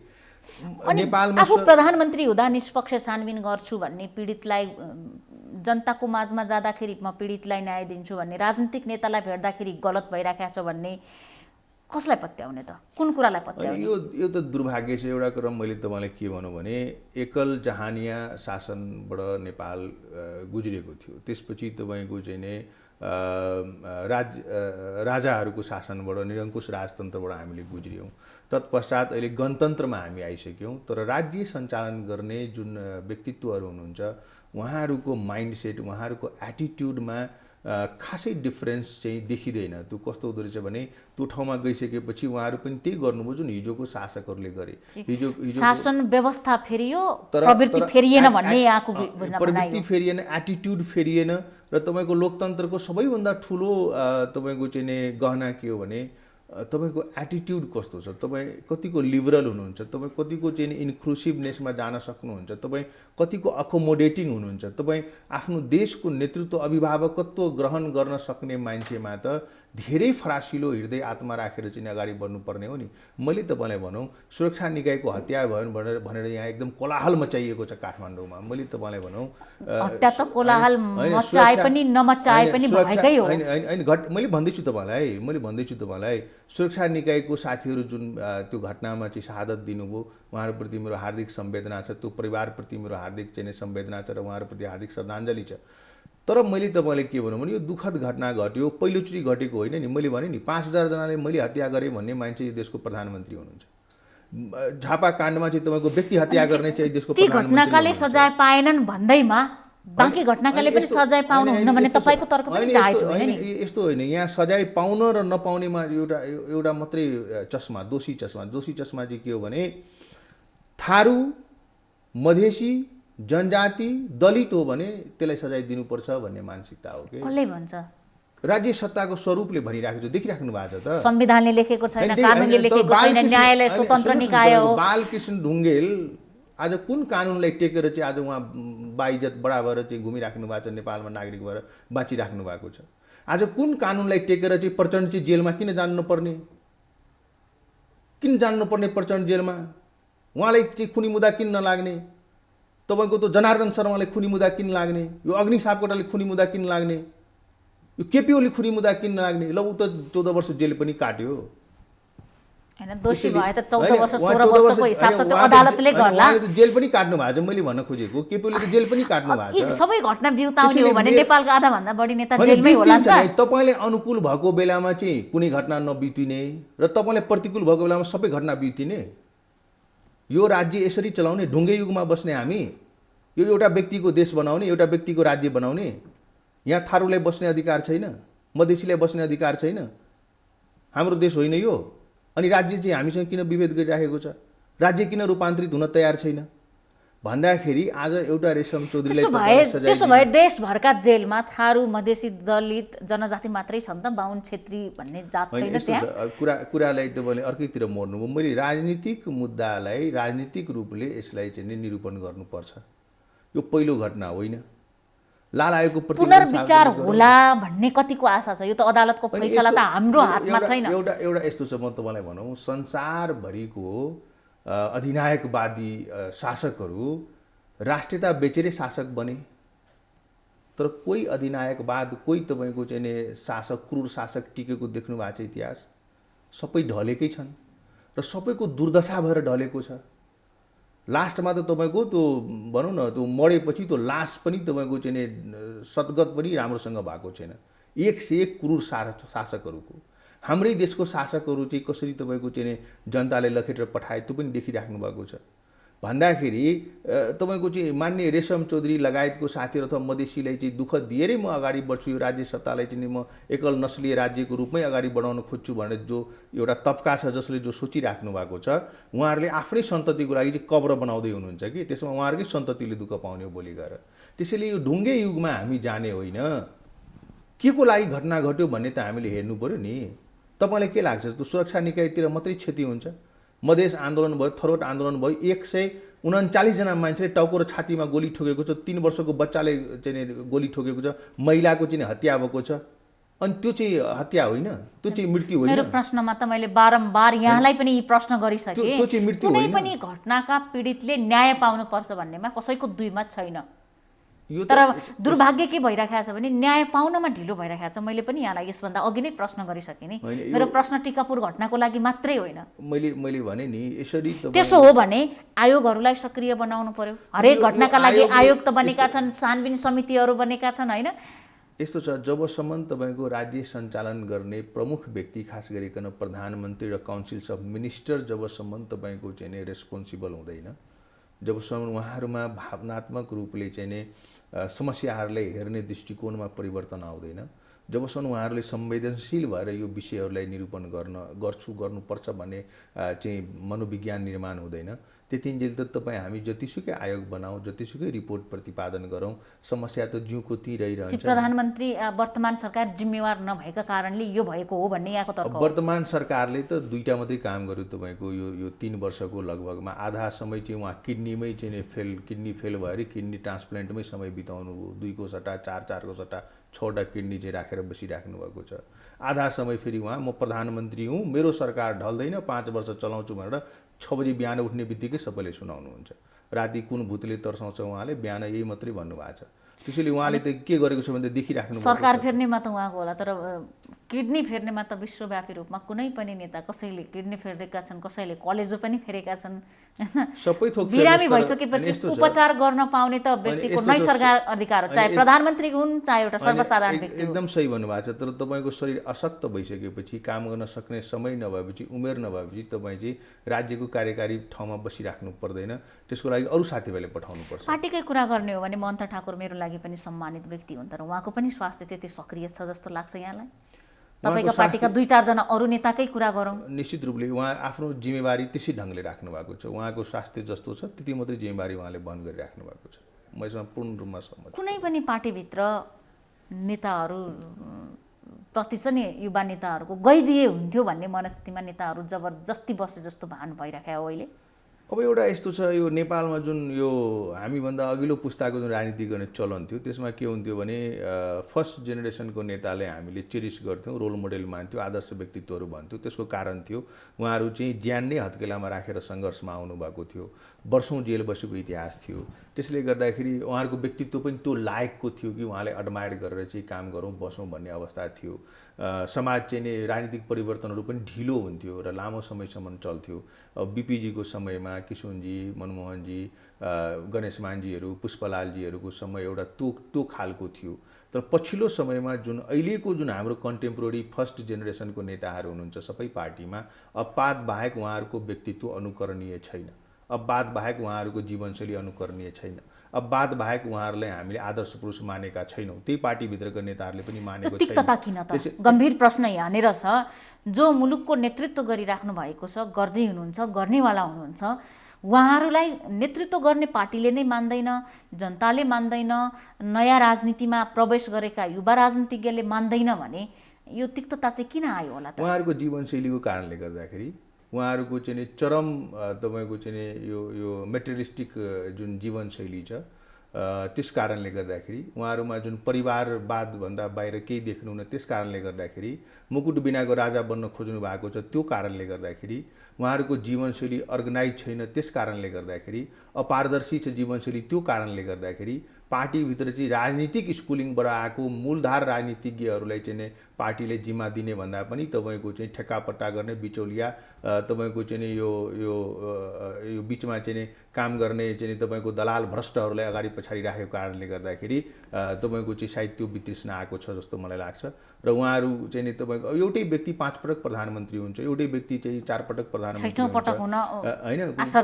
नेपालमा आफू प्रधानमन्त्री हुँदा निष्पक्ष छानबिन गर्छु भन्ने, पीडितलाई जनताको माझमा जाँदाखेरि म पीडितलाई न्याय दिन्छु भन्ने, राजनीतिक नेतालाई भेट्दाखेरि गलत भइराखेको छ भन्ने कसलाई पत्याउने त? कुन कुरालाई पत्याउने? यो त दुर्भाग्य छ। एउटा कुरा मैले तपाईँलाई के भनौँ भने एकल जहानिया शासनबाट नेपाल गुज्रेको थियो, त्यसपछि तपाईँको चाहिँ नि राजाहरूको शासनबाट निरङ्कुश राजतन्त्रबाट हामीले गुज्रियौँ। तत्पश्चात अहिले गणतन्त्रमा हामी आइसक्यौँ। तर राज्य सञ्चालन गर्ने जुन व्यक्तित्वहरू हुनुहुन्छ उहाँहरूको माइन्डसेट, उहाँहरूको एटिट्युडमा खासै डिफरेन्स चाहिँ देखिँदैन। त्यो कस्तो हुँदो रहेछ भने त्यो ठाउँमा गइसकेपछि उहाँहरू पनि त्यही गर्नुभयो जुन हिजोको शासकहरूले गरे। हिजो शासन व्यवस्था फेरियो, प्रवृत्ति फेरिएन भन्ने यहाँको प्रवृत्ति फेरिएन, एटिट्युड फेरिएन। र तपाईँको लोकतन्त्रको सबैभन्दा ठुलो तपाईँको चाहिँ गहना के हो भने तपाईँको एटिट्युड कस्तो छ, तपाईँ कतिको लिबरल हुनुहुन्छ, तपाईँ कतिको चाहिँ इन्क्लुसिभनेसमा जान सक्नुहुन्छ, तपाईँ कतिको अकोमोडेटिङ हुनुहुन्छ, तपाईँ आफ्नो देशको नेतृत्व अभिभावकत्व ग्रहण गर्न सक्ने मान्छेमा त धेरै फरासिलो हृदय आत्मा राखेर चाहिँ अगाडि बढ्नुपर्ने हो नि। मैले तपाईँलाई भनौँ सुरक्षा निकायको हत्या भयो भनेर यहाँ एकदम कोलाहल मचाइएको छ काठमाडौँमा। मैले तपाईँलाई भनौँ हत्या त कोलाहल मचाए पनि नमचाए पनि भएकै हो। मैले भन्दैछु तपाईँलाई सुरक्षा निकायको साथीहरू जुन त्यो घटनामा चाहिँ शहादत दिनुभयो, उहाँहरूप्रति मेरो हार्दिक संवेदना छ, त्यो परिवारप्रति मेरो हार्दिक चाहिँ संवेदना छ र उहाँहरूप्रति हार्दिक श्रद्धाञ्जली छ। तर मैले तपाईँलाई के भनौँ भने यो दुःखद घटना घट्यो, पहिलोचोटि घटेको होइन नि। मैले भने नि 5000 जनाले मैले हत्या गरेँ भन्ने मान्छे यो देशको प्रधानमन्त्री हुनुहुन्छ। झापा काण्डमा चाहिँ तपाईँको व्यक्ति हत्या गर्ने चाहिँ देशको प्रधानमन्त्री। ती घटनाकाले सजाय पाएनन् भन्दैमा बाँकी घटनाकाले पनि सजाय पाउनुहुन्न भने तपाईँको तर्क पनि जायज होइन नि। यस्तो होइन, यहाँ सजाय पाउन र नपाउनेमा एउटा मात्रै चस्मा, दोषी चस्मा चाहिँ के हो भने थारू, मधेसी, जनजाति, दलित हो भने त्यसलाई सजाय दिनुपर्छ भन्ने मानसिकता हो कि कसले भन्छ? राज्य सत्ताको स्वरूपले भनिराखेको छ, देखिराख्नु भएको छ त। संविधानले लेखेको छैन, कानुनले लेखेको छैन, न्यायालय स्वतन्त्र निकाय हो। बालकृष्ण ढुङ्गेल आज कुन कानुनलाई टेकेर चाहिँ आज उहाँ बाइज्जत बडा भएर चाहिँ घुमिराख्नु भएको छ, नेपालमा नागरिक भएर बाँचिराख्नु भएको छ? आज कुन कानुनलाई टेकेर चाहिँ प्रचण्ड चाहिँ जेलमा किन जानुपर्ने प्रचण्ड जेलमा? उहाँलाई चाहिँ खुनी मुद्दा किन नलाग्ने? तपाईँको त जनार्दन शर्मालाई खुनी मुद्दा किन लाग्ने? यो अग्नि सापकोटाले खुनी मुद्दा किन लाग्ने? यो केपी ओली खुनी मुद्दा किन लाग्ने? ल ऊ त 14 वर्ष जेल पनि काट्यो हैन, दोषी भए त 14 वर्ष 16 वर्षको हिसाब त त्यो अदालतले गर्ला। उहाँले त जेल पनि काट्नु भएको छ। मैले भन्न खोजेको केपी ओलीले जेल पनि काट्नु भएको छ। यी सबै घटना बिउताउने हो भने नेपालको आधा भन्दा बढी नेता जेलमै होला नि त। तपाईले अनुकूल भएको बेलामा चाहिँ कुनै घटना नबितिने र तपाईले प्रतिकूल भएको बेलामा सबै घटना बितिने, यो राज्य यसरी चलाउने ढुङ्गे युगमा बस्ने हामी? यो एउटा व्यक्तिको देश बनाउने, एउटा व्यक्तिको राज्य बनाउने? यहाँ थारूलाई बस्ने अधिकार छैन, मधेसीलाई बस्ने अधिकार छैन? हाम्रो देश होइन यो? अनि राज्य चाहिँ हामीसँग किन विभेद गरिराखेको छ? राज्य किन रूपान्तरित हुन तयार छैन भन्दाखेरि आज एउटा रेशम चौधरीलाई त्यसो भए देशभरका जेलमा थारू, मधेसी, दलित जनजाति मात्रै छन् त? बाहुन, क्षेत्री भन्ने जात छैन त्यहाँ? कुरालाई तपाईँले अर्कैतिर मोड्नुभयो। मैले राजनीतिक मुद्दालाई राजनीतिक रूपले यसलाई चाहिँ निरूपण गर्नुपर्छ। यो पहिलो घटना होइन। लाल आयोगको पुनर्विचार होला भन्ने कतिको आशा छ? यो त अदालतको फैसला त हाम्रो हातमा छैन। एउटा यस्तो छ, म तपाईँलाई भनौँ संसारभरिको अधिनायकवादी शासकहरू राष्ट्रियता बेचेरै शासक बने। तर कोही अधिनायकवाद, कोही तपाईँको चाहिँ शासक, क्रूर शासक टिकेको देख्नु भएको छ इतिहास? सबै ढलेकै छन् र सबैको दुर्दशा भएर ढलेको छ। लास्टमा त तपाईँको त्यो भनौँ न त्यो मरेपछि त्यो लास पनि तपाईँको चाहिँ सद्गत पनि राम्रोसँग भएको छैन। एक से एक क्रूर शासकहरूको हाम्रै देशको शासकहरू चाहिँ कसरी तपाईँको चाहिँ जनताले लखेटेर पठाए त्यो पनि देखिराख्नु भएको छ। भन्दाखेरि तपाईँको चाहिँ मान्य रेशम चौधरी लगायतको साथीहरू अथवा मधेसीलाई चाहिँ दुःख दिएरै म अगाडि बढ्छु, यो राज्य सत्तालाई चाहिँ म एकल नस्लीय राज्यको रूपमै अगाडि बढाउन खोज्छु भनेर जो एउटा तबका छ जसले जो सोचिराख्नु भएको छ, उहाँहरूले आफ्नै सन्ततिको लागि चाहिँ कब्र बनाउँदै हुनुहुन्छ कि त्यसमा उहाँहरूकै सन्ततिले दुःख पाउने हो भोलि गएर। त्यसैले यो ढुङ्गे युगमा हामी जाने होइन। के को लागि घटना घट्यो भन्ने त हामीले हेर्नु पर्यो नि। तपाईँलाई के लाग्छ त्यो सुरक्षा निकायतिर मात्रै क्षति हुन्छ? मधेस आन्दोलन भयो, थरोट आन्दोलन भयो, 139 जना मान्छेले टाउको र छातीमा गोली ठोकेको छ, 3 वर्षको बच्चाले चाहिँ गोली ठोकेको छ, महिलाको चाहिँ हत्या भएको छ। अनि त्यो चाहिँ हत्या होइन, त्यो चाहिँ मृत्यु होइन। मेरो प्रश्नमा त मैले बारम्बार यहाँलाई पनि यी प्रश्न गरिसकेँ। त्यो चाहिँ मृत्यु कुनै पनि घटनाका पीडितले न्याय पाउनुपर्छ भन्नेमा कसैको दुई मत छैन। तर दुर्भाग्य के भइराखेको छ भने न्याय पाउनमा ढिलो भइराखेको छ। मैले पनि यहाँलाई यसभन्दा अघि नै प्रश्न गरिसकेँ नि। मेरो प्रश्न टिकापुर घटनाको लागि मात्रै होइन। मैले भने नि यसरी त्यसो हो भने आयोगहरूलाई सक्रिय बनाउनु पर्यो। हरेक घटनाका लागि आयोग त बनेका छन्, छानबिन समितिहरू बनेका छन् होइन? यस्तो छ, जबसम्म तपाईँको राज्य सञ्चालन गर्ने प्रमुख व्यक्ति खास गरिकन प्रधानमन्त्री र काउन्सिल्स अफ मिनिस्टर जबसम्म तपाईँको चाहिँ रेस्पोन्सिबल हुँदैन, जबसम्म उहाँहरूमा भावनात्मक रूपले चाहिँ समस्याहरूलाई हेर्ने दृष्टिकोणमा परिवर्तन आउँदैन, जबसम्म उहाँहरूले संवेदनशील भएर यो विषयहरूलाई निरूपण गर्नुपर्छ भन्ने चाहिँ मनोविज्ञान निर्माण हुँदैन, त्यतिन्जेल त तपाईँ हामी जतिसुकै आयोग बनाऊ, जतिसुकै रिपोर्ट प्रतिपादन गरौँ, समस्या त जिउको ती रहिरहन्छ। प्रधानमन्त्री वर्तमान सरकार जिम्मेवार नभएका कारणले यो भएको हो भन्ने यहाँको तर्क हो। वर्तमान सरकारले त दुईटा मात्रै काम गर्यो तपाईँको यो 3 वर्षको लगभगमा आधा समय चाहिँ उहाँ किडनीमै चाहिँ किडनी फेल भएर किडनी ट्रान्सप्लान्टमै समय बिताउनु भयो। 2को सट्टा 4को सट्टा 6वटा किडनी चाहिँ राखेर बसिराख्नु भएको छ। आधा समय फेरि उहाँ म प्रधानमन्त्री हुँ, मेरो सरकार ढल्दैन, 5 वर्ष चलाउँछु भनेर 6 बजी बिहान उठ्ने बित्तिकै सबैले सुनाउनुहुन्छ। राति कुन भूतले तर्साउँछ उहाँले बिहान यही मात्रै भन्नुभएको छ। त्यसैले उहाँले त के गरेको छ भने देखिराख्नु भएको छ। सरकार फेर्नेमा त उहाँको होला, तर किडनी फेर्नेमा त विश्वव्यापी रूपमा कुनै पनि नेता, कसैले किडनी फेरेका छन्, कसैले कलेजो पनि फेरेका छन्, सबै थोक बिरामी भइसकेपछि उपचार गर्न पाउने त व्यक्तिको नै सरकार अधिकार हो, चाहे प्रधानमन्त्री हुन् चाहे एउटा सर्वसाधारण व्यक्ति। एकदम सही भन्नुभएको छ। तर तपाईँको शरीर अशक्त भइसकेपछि, काम गर्न सक्ने समय नभएपछि, उमेर नभएपछि तपाईँ चाहिँ राज्यको कार्यकारी ठाउँमा बसिराख्नु पर्दैन। त्यसको लागि अरू साथीभाइले पठाउनुपर्छ। पार्टीकै कुरा गर्ने हो भने महन्त ठाकुर मेरो लागि पनि सम्मानित व्यक्ति हुन्, तर उहाँको पनि स्वास्थ्य त्यति सक्रिय छ जस्तो लाग्छ यहाँलाई? तपाईँको पार्टीका 2-4 जना अरू नेताकै कुरा गरौँ। निश्चित रूपले उहाँ आफ्नो जिम्मेवारी त्यसै ढङ्गले राख्नु भएको छ। उहाँको स्वास्थ्य जस्तो छ त्यति मात्रै जिम्मेवारी उहाँले वहन गरिराख्नु भएको छ। म यसमा पूर्ण रूपमा सहमत। कुनै पनि पार्टीभित्र नेताहरू प्रति चाहिँ नि युवा नेताहरूको गइदिए हुन्थ्यो भन्ने मनस्थितिमा नेताहरू जबरजस्ती बसे जस्तो भान भइराख्यो अहिले। अब एउटा यस्तो छ, यो नेपालमा जुन यो हामीभन्दा अघिल्लो पुस्ताको जुन राजनीति गर्ने चलन थियो त्यसमा के हुन्थ्यो भने फर्स्ट जेनेरेसनको नेताले हामीले चेरिस गर्थ्यौँ, रोल मोडेल मान्थ्यौँ, आदर्श व्यक्तित्वहरू भन्थ्यौँ। त्यसको कारण थियो उहाँहरू चाहिँ ज्यान नै हत्केलामा राखेर सङ्घर्षमा आउनुभएको थियो, वर्षौँ जेल बसेको इतिहास थियो। त्यसले गर्दाखेरि उहाँहरूको व्यक्तित्व पनि त्यो लायकको थियो कि उहाँले एडमायर गरेर चाहिँ काम गरौँ बसौँ भन्ने अवस्था थियो। समाज चाहिँ नि राजनीतिक परिवर्तनहरू पनि ढिलो हुन्थ्यो र लामो समयसम्म चल्थ्यो। बिपीजीको समयमा किशोरजी, मनमोहनजी, गणेश मानजीहरू, पुष्पलालजीहरूको समय एउटा त्यो खालको थियो। तर पछिल्लो समयमा जुन अहिलेको जुन हाम्रो कन्टेम्पोरेरी फर्स्ट जेनेरेसनको नेताहरू हुनुहुन्छ सबै पार्टीमा, अब बात बाहेक उहाँहरूको व्यक्तित्व अनुकरणीय छैन, अब बात बाहेक उहाँहरूको जीवनशैली अनुकरणीय छैन, अब बात बाहेक उहाँहरूलाई हामीले आदर्श पुरुष मानेका छैनौँ। त्यही पार्टीभित्रका नेताहरूले पनि मानेको छैन। तिक्तता किन त? गम्भीर प्रश्न यहाँनिर छ। जो मुलुकको नेतृत्व गरिराख्नु भएको छ, गर्दै हुनुहुन्छ, गर्नेवाला हुनुहुन्छ, उहाँहरूलाई नेतृत्व गर्ने पार्टीले नै मान्दैन, जनताले मान्दैन, नयाँ राजनीतिमा प्रवेश गरेका युवा राजनीतिज्ञले मान्दैन भने यो तिक्तता चाहिँ किन आयो होला त? उहाँहरूको जीवनशैलीको कारणले गर्दाखेरि, उहाँहरूको चाहिँ चरम तपाईँको चाहिँ यो मेटेरियलिस्टिक जुन जीवनशैली छ त्यस कारणले गर्दाखेरि, उहाँहरूमा जुन परिवारवादभन्दा बाहिर केही देख्नुहुन्न त्यस कारणले गर्दाखेरि, मुकुट बिनाको राजा बन्न खोज्नु भएको छ त्यो कारणले गर्दाखेरि, उहाँहरूको जीवनशैली अर्गनाइज छैन त्यस कारणले गर्दाखेरि, अपारदर्शी छ जीवनशैली त्यो कारणले गर्दाखेरि, पार्टीभित्र चाहिँ राजनीतिक स्कुलिङबाट आएको मूलधार राजनीतिज्ञहरूलाई चाहिँ पार्टीले जिम्मा दिने भन्दा पनि तपाईँको चाहिँ ठेक्कापट्टा गर्ने बिचौलिया, तपाईँको चाहिँ यो बिचमा चाहिँ काम गर्ने चाहिँ तपाईँको दलाल भ्रष्टहरूलाई अगाडि पछाडि राखेको कारणले गर्दाखेरि तपाईँको चाहिँ सायद त्यो वितृष्णा आएको छ जस्तो मलाई लाग्छ। र उहाँहरू चाहिँ तपाईँको एउटै व्यक्ति 5 पटक प्रधानमन्त्री हुन्छ, एउटै व्यक्ति चाहिँ 4 पटक प्रधानमन्त्री होइन आशा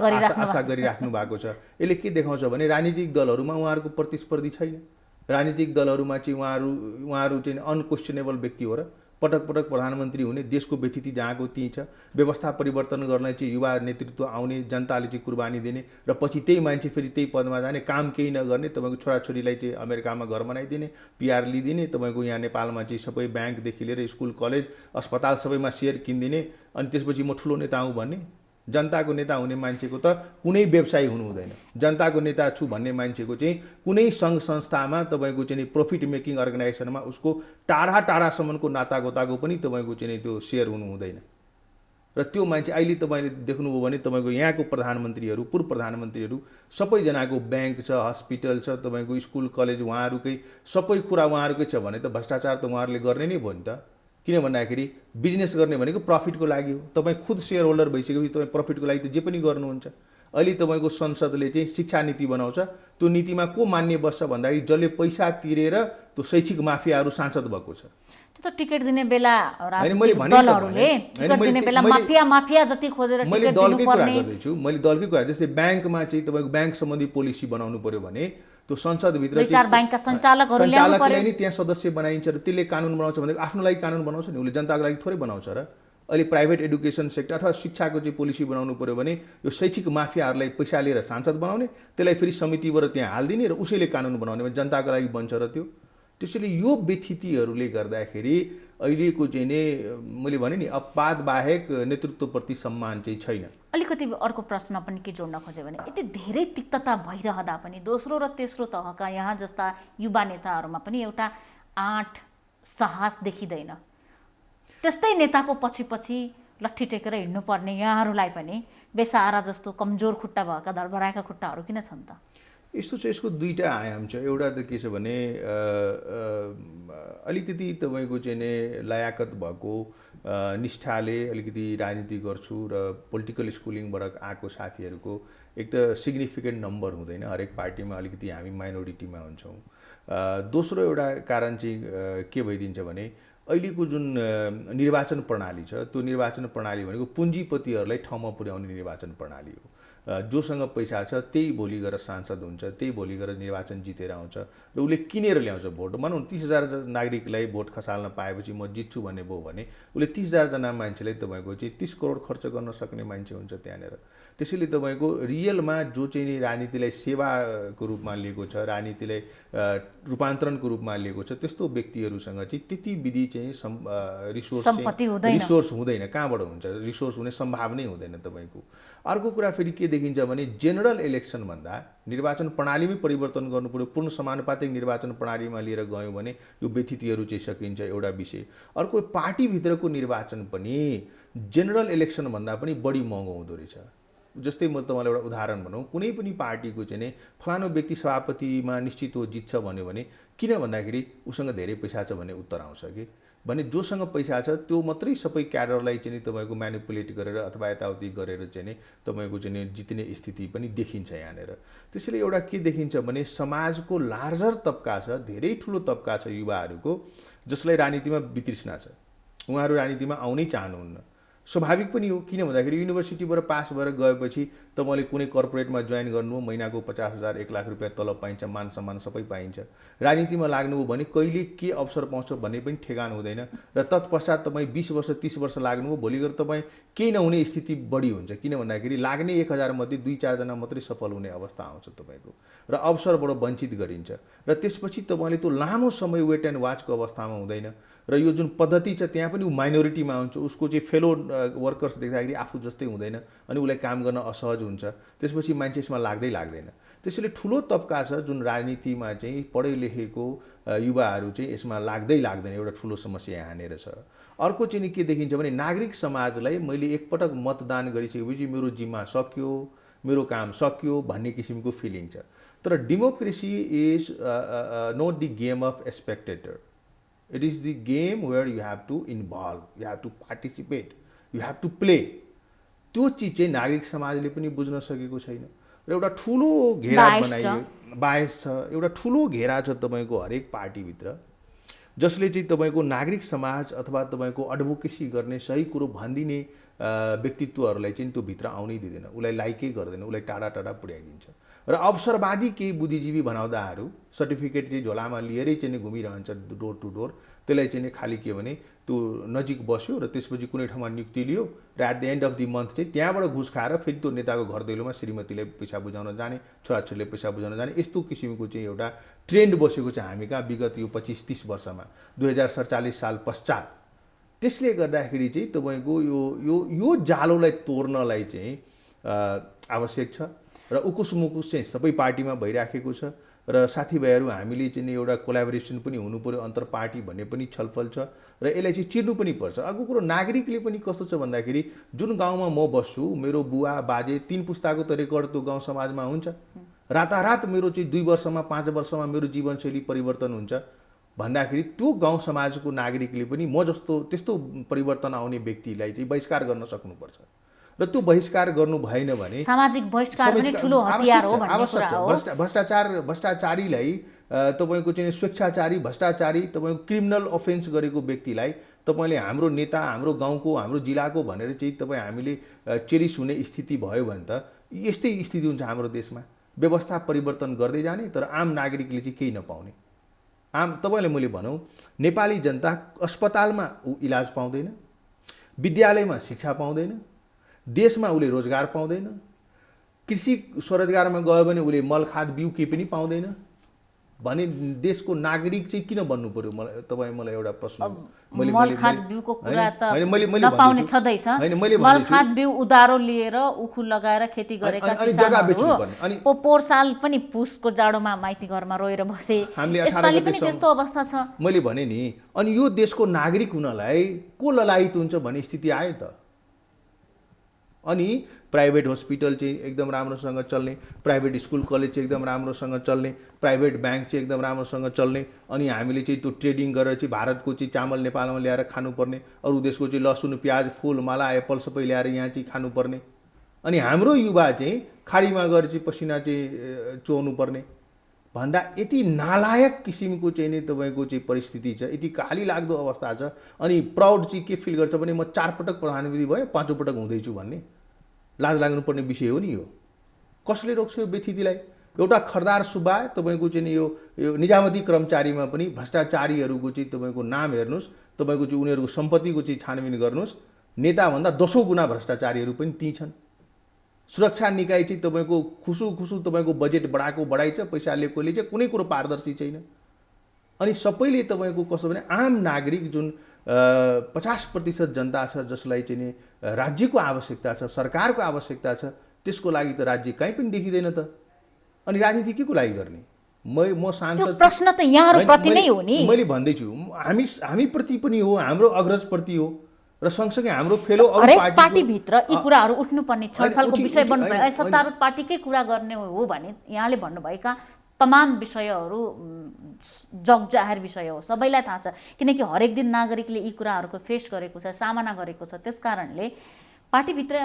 गरिराख्नु भएको छ। यसले के देखाउँछ भने राजनीतिक दलहरूमा उहाँहरूको प्रतिस्पर्धी छैन। राजनीतिक दलहरूमा चाहिँ उहाँहरू चाहिँ अनक्वेसनेबल व्यक्ति हो र पटक पटक प्रधानमन्त्री हुने, देशको व्यतिथि जहाँको त्यहीँ छ। व्यवस्था परिवर्तन गर्न चाहिँ युवा नेतृत्व आउने, जनताले चाहिँ कुर्बानी दिने र पछि त्यही मान्छे फेरि त्यही पदमा जाने, काम केही नगर्ने, तपाईँको छोराछोरीलाई चाहिँ अमेरिकामा घर बनाइदिने, पिआर लिदिने, तपाईँको यहाँ नेपालमा चाहिँ सबै ब्याङ्कदेखि लिएर स्कुल कलेज अस्पताल सबैमा सेयर किनिदिने, अनि त्यसपछि म ठुलो नेता हुँ भन्ने। जनताको नेता हुने मान्छेको त कुनै व्यवसाय हुनु हुँदैन। जनताको नेता छु भन्ने मान्छेको चाहिँ कुनै सङ्घ संस्थामा तपाईँको चाहिँ प्रफिट मेकिङ अर्गनाइजेसनमा उसको टाढा टाढासम्मको नातागोताको पनि तपाईँको चाहिँ त्यो सेयर हुनु हुँदैन। र त्यो मान्छे अहिले तपाईँले देख्नुभयो भने तपाईँको यहाँको प्रधानमन्त्रीहरू, पूर्व प्रधानमन्त्रीहरू सबैजनाको ब्याङ्क छ, हस्पिटल छ, तपाईँको स्कुल कलेज उहाँहरूकै सबै कुरा उहाँहरूकै छ भने त भ्रष्टाचार त उहाँहरूले गर्ने नै भयो नि त। किन भन्दाखेरि बिजनेस गर्ने भनेको प्रफिटको लागि हो। तपाईँ खुद सेयर होल्डर भइसकेपछि तपाईँ प्रफिटको लागि त जे पनि गर्नुहुन्छ। अहिले तपाईँको संसदले चाहिँ शिक्षा नीति बनाउँछ, त्यो नीतिमा को मान्य बस्छ भन्दाखेरि जसले पैसा तिरेर त्यो शैक्षिक माफियाहरू सांसद भएको छ। त्यो त टिकट दिने बेला दलहरूले टिकट दिने बेला माफिया जति खोजेर टिकट दिनुपर्ने। मैले दलकै कुरा, जस्तै ब्याङ्कमा चाहिँ तपाईँको ब्याङ्क सम्बन्धी पोलिसी बनाउनु पर्यो भने त्यो संसदभित्र 4 ब्याङ्कका सञ्चालकहरूले नि त्यहाँ सदस्य बनाइन्छ र त्यसले कानुन बनाउँछ भने आफ्नो लागि कानुन बनाउँछ नि, उसले जनताको लागि थोरै बनाउँछ र अहिले प्राइभेट एडुकेसन सेक्टर अथवा शिक्षाको चाहिँ पोलिसी बनाउनु पऱ्यो भने यो शैक्षिक माफियाहरूलाई पैसा लिएर सांसद बनाउने, त्यसलाई फेरि समितिबाट त्यहाँ हालिदिने र उसैले कानुन बनाउने भने जनताको लागि बन्छ र त्यो। त्यसैले यो व्यथितिहरूले गर्दाखेरि अहिलेको चाहिँ नै मैले भने नि अपवाद बाहेक नेतृत्वप्रति सम्मान चाहिँ छैन। अलिकति अर्को प्रश्न पनि के जोड्न खोजेँ भने यति धेरै तिक्तता भइरहँदा पनि दोस्रो र तेस्रो तहका यहाँ जस्ता युवा नेताहरूमा पनि एउटा आँट साहस देखिँदैन। त्यस्तै नेताको पछि लट्ठी टेकेर हिँड्नुपर्ने यहाँहरूलाई पनि बेसहारा जस्तो कमजोर खुट्टा भएका धडबडाएका खुट्टाहरू किन छन् त? यस्तो चाहिँ यसको दुईटा आयाम छ। एउटा त के छ भने अलिकति तपाईँको चाहिँ नै लायकत भएको निष्ठाले अलिकति राजनीति गर्छु र पोलिटिकल स्कुलिङबाट आएको साथीहरूको एक त सिग्निफिकेन्ट नम्बर हुँदैन, हरेक पार्टीमा अलिकति हामी माइनोरिटीमा हुन्छौँ। दोस्रो एउटा कारण चाहिँ के भइदिन्छ भने अहिलेको जुन निर्वाचन प्रणाली छ त्यो निर्वाचन प्रणाली भनेको पुँजीपतिहरूलाई ठाउँमा पुर्याउने निर्वाचन प्रणाली हो। जोसँग पैसा छ त्यही भोलि गएर सांसद हुन्छ, त्यही भोलि गएर निर्वाचन जितेर आउँछ र उसले किनेर ल्याउँछ भोट। भनौँ 30,000 नागरिकलाई भोट खसाल्न पाएपछि म जित्छु भन्ने भयो भने उसले 30,000 मान्छेलाई तपाईँको चाहिँ 30 करोड खर्च गर्न सक्ने मान्छे हुन्छ त्यहाँनिर। त्यसैले तपाईँको रियलमा जो चाहिँ राजनीतिलाई सेवाको रूपमा लिएको छ, राजनीतिलाई रूपान्तरणको रूपमा लिएको छ, त्यस्तो व्यक्तिहरूसँग चाहिँ त्यति विधि चाहिँ रिसोर्स हुँदैन। कहाँबाट हुन्छ? रिसोर्स हुने सम्भावनै हुँदैन तपाईँको। अर्को कुरा फेरि के देखिन्छ भने जेनरल इलेक्सन भन्दा निर्वाचन प्रणालीमै परिवर्तन गर्नु पर्यो, पूर्ण समानुपातिक निर्वाचन प्रणालीमा लिएर गयौँ भने यो व्यथितिहरू चाहिँ सकिन्छ, एउटा विषय। अर्को पार्टीभित्रको निर्वाचन पनि जेनरल इलेक्सन भन्दा पनि बढी महँगो हुँदो रहेछ। जस्तै म तपाईँलाई एउटा उदाहरण भनौँ, कुनै पनि पार्टीको चाहिँ नै फलानु व्यक्ति सभापतिमा निश्चित हो जित्छ भन्यो भने किन भन्दाखेरि उसँग धेरै पैसा छ भन्ने उत्तर आउँछ कि भने जोसँग पैसा छ त्यो मात्रै सबै क्याडरलाई चाहिँ तपाईँको म्यानिपुलेट गरेर अथवा यताउति गरेर चाहिँ नै तपाईँको चाहिँ जित्ने स्थिति पनि देखिन्छ यहाँनिर। त्यसैले एउटा के देखिन्छ भने समाजको लार्जर तबका छ, धेरै ठुलो तबका छ युवाहरूको जसलाई राजनीतिमा वितृष्णा छ, उहाँहरू राजनीतिमा आउनै चाहनुहुन्न। स्वाभाविक पनि हो, किन भन्दाखेरि युनिभर्सिटीबाट पास भएर गएपछि तपाईँले कुनै कर्पोरेटमा जोइन गर्नुभयो, महिनाको 50,000 1 लाख रुपियाँ तलब पाइन्छ, मान सम्मान सबै पाइन्छ। राजनीतिमा लाग्नुभयो भने कहिले के अवसर पाउँछ भन्ने पनि ठेगान हुँदैन र तत्पश्चात तपाईँ 20 वर्ष 30 वर्ष लाग्नुभयो, भोलि गएर तपाईँ केही नहुने स्थिति बढी हुन्छ। किन भन्दाखेरि लाग्ने 1000 मध्ये 2-4 जना मात्रै सफल हुने अवस्था आउँछ तपाईँको र अवसरबाट वञ्चित गरिन्छ र त्यसपछि तपाईँले त्यो लामो समय वेट एन्ड वाचको अवस्थामा हुँदैन र यो जुन पद्धति छ त्यहाँ पनि ऊ माइनोरिटीमा हुन्छ, उसको चाहिँ फेलो वर्कर्स देख्दाखेरि आफू जस्तै हुँदैन अनि उसलाई काम गर्न असहज हुन्छ, त्यसपछि मान्छे यसमा लाग्दैन। त्यसैले ठुलो तबका छ जुन राजनीतिमा चाहिँ पढे लेखेको युवाहरू चाहिँ यसमा लाग्दैन, एउटा ठुलो समस्या यहाँनिर छ। अर्को चाहिँ के देखिन्छ भने नागरिक समाजलाई मैले एकपटक मतदान गरिसकेपछि मेरो जिम्मा सक्यो, मेरो काम सक्यो भन्ने किसिमको फिलिङ छ। तर democracy is not the game of a spectator, it is the game where you have to involve, you have to participate, you have to play. त्यो चिज चाहिँ नागरिक समाजले पनि बुझ्न सकेको छैन र एउटा ठुलो घेरा बनाइयो, बायस छ, एउटा ठुलो घेरा छ तपाईँको हरेक पार्टीभित्र जसले चाहिँ तपाईँको नागरिक समाज अथवा तपाईँको एडभोकेसी गर्ने सही कुरो भनिदिने व्यक्तित्वहरूलाई चाहिँ त्यो भित्र आउनै दिँदैन, उसलाई लाइकै गर्दैन, उसलाई टाढा पुर्याइदिन्छ र अवसरवादी केही बुद्धिजीवी भनाउँदाहरू सर्टिफिकेट चाहिँ झोलामा लिएरै चाहिँ घुमिरहन्छ डोर टु डोर। त्यसलाई चाहिँ खालि के भने त्यो नजिक बस्यो र त्यसपछि कुनै ठाउँमा नियुक्ति लियो र at the end of the month चाहिँ त्यहाँबाट घुस खाएर फेरि त्यो नेताको घर दैलोमा श्रीमतीलाई पैसा बुझाउन जाने, छोराछोरीले पैसा बुझाउन जाने, यस्तो किसिमको चाहिँ एउटा ट्रेन्ड बसेको छ हामी कहाँ विगत यो 25-30 वर्षमा 2047 साल पश्चात। त्यसले गर्दाखेरि चाहिँ तपाईँको यो जालोलाई तोड्नलाई चाहिँ आवश्यक छ र उकुस मुकुस चाहिँ सबै पार्टीमा भइराखेको छ र साथीभाइहरू हामीले चाहिँ एउटा कोलाबोरेसन पनि हुनु पर्यो, अन्तर पार्टी भन्ने पनि छलफल छ र यसलाई चाहिँ चिर्नु पनि पर्छ। अर्को कुरो नागरिकले पनि कस्तो छ भन्दाखेरि जुन गाउँमा म बस्छु मेरो बुवा बाजे 3 पुस्ताको त रेकर्ड त्यो गाउँ समाजमा हुन्छ, रातारात मेरो चाहिँ 2 वर्षमा 5 वर्षमा मेरो जीवनशैली परिवर्तन हुन्छ भन्दाखेरि त्यो गाउँ समाजको नागरिकले पनि म जस्तो त्यस्तो परिवर्तन आउने व्यक्तिलाई चाहिँ बहिष्कार गर्न सक्नुपर्छ र त्यो बहिष्कार गर्नु भएन भने सामाजिक बहिष्कार पनि ठुलो हतियार हो भन्ने कुरा हो। भ्रष्टाचारीलाई तपाईको चाहिँ स्वेच्छाचारी भ्रष्टाचारी तपाईको क्रिमिनल अफेन्स गरेको व्यक्तिलाई तपाईले हाम्रो नेता, हाम्रो गाउँको, हाम्रो जिल्लाको भनेर चाहिँ तपाईँ हामीले चेरिस हुने स्थिति भयो भने त यस्तै स्थिति हुन्छ हाम्रो देशमा। व्यवस्था परिवर्तन गर्दै जाने तर आम नागरिकले चाहिँ केही नपाउने। तपाईँले मैले भनौँ नेपाली जनता अस्पतालमा इलाज पाउँदैन, विद्यालयमा शिक्षा पाउँदैन, देशमा उसले रोजगार पाउँदैन, कृषि स्वरोजगारमा गयो भने उसले मल खाद बिउ केही पनि पाउँदैन भने देशको नागरिक चाहिँ किन बन्नु पर्यो? तपाईँ मलाई एउटा प्रश्न मल खाद बिउको कुरा त मैले नपाउने छँदैछ। मल खाद बिउ उधारो लिएर उखु लगाएर खेती गरेका किसानहरू पोहोर साल पनि पुसको जाडोमा माइती घरमा रोएर बसे, यसपालि पनि त्यस्तो अवस्था छ। मैले भने नि, अनि यो देशको नागरिक हुनलाई को ललायित हुन्छ भन्ने स्थिति आयो त। अनि प्राइभेट हस्पिटल चाहिँ एकदम राम्रोसँग चल्ने, प्राइभेट स्कुल कलेज चाहिँ एकदम राम्रोसँग चल्ने, प्राइभेट ब्याङ्क चाहिँ एकदम राम्रोसँग चल्ने, अनि हामीले चाहिँ त्यो ट्रेडिङ गरेर चाहिँ भारतको चाहिँ चामल नेपालमा ल्याएर खानुपर्ने, अरू देशको चाहिँ लसुन प्याज फुल माला एप्पल सबै ल्याएर यहाँ चाहिँ खानुपर्ने, अनि हाम्रो युवा चाहिँ खाडीमा गएर चाहिँ पसिना चाहिँ चोर्नु पर्ने भन्दा यति नालायक किसिमको चाहिँ नि तपाईँको चाहिँ परिस्थिति छ, यति काली लाग्दो अवस्था छ। अनि प्राउड चाहिँ के फिल गर्छ भने म 4 पटक प्रधानमन्त्री भएँ, 5औं पटक हुँदैछु भन्ने लाज लाग्नुपर्ने विषय हो नि यो। कसले रोक्छ यो व्यथितिलाई? एउटा खरदार सुब्बा तपाईँको चाहिँ यो निजामती कर्मचारीमा पनि भ्रष्टाचारीहरूको चाहिँ तपाईँको नाम हेर्नुहोस्, तपाईँको चाहिँ उनीहरूको सम्पत्तिको चाहिँ छानबिन गर्नुहोस्, नेताभन्दा 10औं गुणा भ्रष्टाचारीहरू पनि ती छन्। सुरक्षा निकाय चाहिँ तपाईँको खुसु तपाईँको बजेट बढाएको बढाइ छ, पैसा लिएकोले चाहिँ कुनै कुरो पारदर्शी छैन। अनि सबैले तपाईँको कसो भने आम नागरिक जुन 50% जनता छ जसलाई चाहिँ नि राज्यको आवश्यकता छ, सरकारको आवश्यकता छ, त्यसको लागि त राज्य कहीँ पनि देखिँदैन त। अनि राजनीति के को लागि गर्ने? म सांसद, प्रश्न त यहाँहरुप्रति नै हो नि। मैले भन्दैछु हामी प्रति पनि हो, हाम्रो अग्रज प्रति हो र सँगसँगै हाम्रो फेलो अरू पार्टी भित्र यी कुराहरू उठ्नुपर्ने छलफलको विषय बन्नुभयो। सत्तारूढ पार्टीकै कुरा गर्ने हो भने यहाँले भन्नुभएका तमाम विषयहरू जगजाहेर विषय हो, सबैलाई थाहा छ, किनकि हरेक दिन नागरिकले यी कुराहरूको फेस गरेको छ, सामना गरेको छ। त्यसकारणले पार्टीभित्र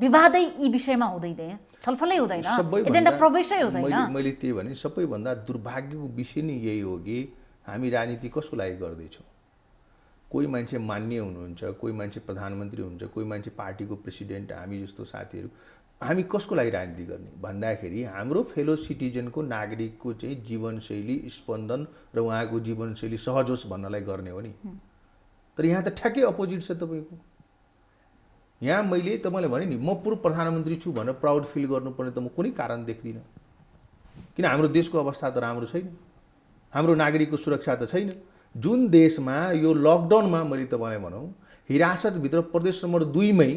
विवादै यी विषयमा हुँदैन, छलफलै हुँदैन, एजेन्डा प्रवेशै हुँदैन। मैले त्यही भने सबैभन्दा दुर्भाग्यको विषय नै यही हो कि हामी राजनीति कसको लागि गर्दैछौँ? कोही मान्छे मान्य हुनुहुन्छ, कोही मान्छे प्रधानमन्त्री हुनुहुन्छ, कोही मान्छे पार्टीको प्रेसिडेन्ट, हामी जस्तो साथीहरू, हामी कसको लागि राजनीति गर्ने भन्दाखेरि हाम्रो फेलो सिटिजनको नागरिकको चाहिँ जीवनशैली स्पन्दन र उहाँको जीवनशैली सहज होस् भन्नलाई गर्ने हो नि। तर यहाँ त ठ्याक्कै अपोजिट छ तपाईँको। यहाँ मैले तपाईँलाई भने नि म पूर्व प्रधानमन्त्री छु भनेर प्राउड फिल गर्नुपर्ने त म कुनै कारण देख्दिनँ, किन हाम्रो देशको अवस्था त राम्रो छैन, हाम्रो नागरिकको सुरक्षा त छैन। जुन देशमा यो लकडाउनमा मैले तपाईँलाई भनौँ हिरासतभित्र प्रदेश नम्बर 2 मै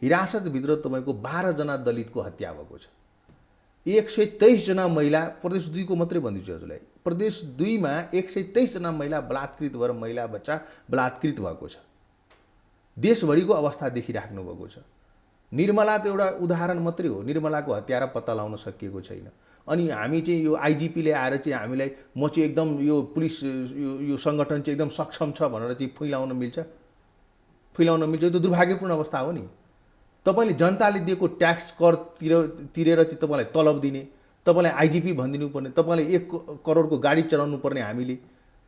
हिरासतभित्र तपाईँको 12 जना दलितको हत्या भएको छ, 123 जना महिला, प्रदेश 2 को मात्रै भन्दैछु हजुरलाई, प्रदेश 2 मा 123 जना महिला बलात्कृत भएर महिला बच्चा बलात्कृत भएको छ। देशभरिको अवस्था देखिराख्नु भएको छ। निर्मला त एउटा उदाहरण मात्रै हो, निर्मलाको हत्यारा पत्ता लगाउन सकिएको छैन। अनि हामी चाहिँ यो आइजिपीले आएर चाहिँ हामीलाई म चाहिँ एकदम यो पुलिस यो सङ्गठन चाहिँ एकदम सक्षम छ भनेर चाहिँ फैलाउन मिल्छ? यो त दुर्भाग्यपूर्ण अवस्था हो नि। तपाईँले जनताले दिएको ट्याक्स कर तिरेर चाहिँ तपाईँलाई तलब दिने, तपाईँलाई आइजिपी भनिदिनु पर्ने, तपाईँले 1 करोडको गाडी चलाउनु पर्ने हामीले,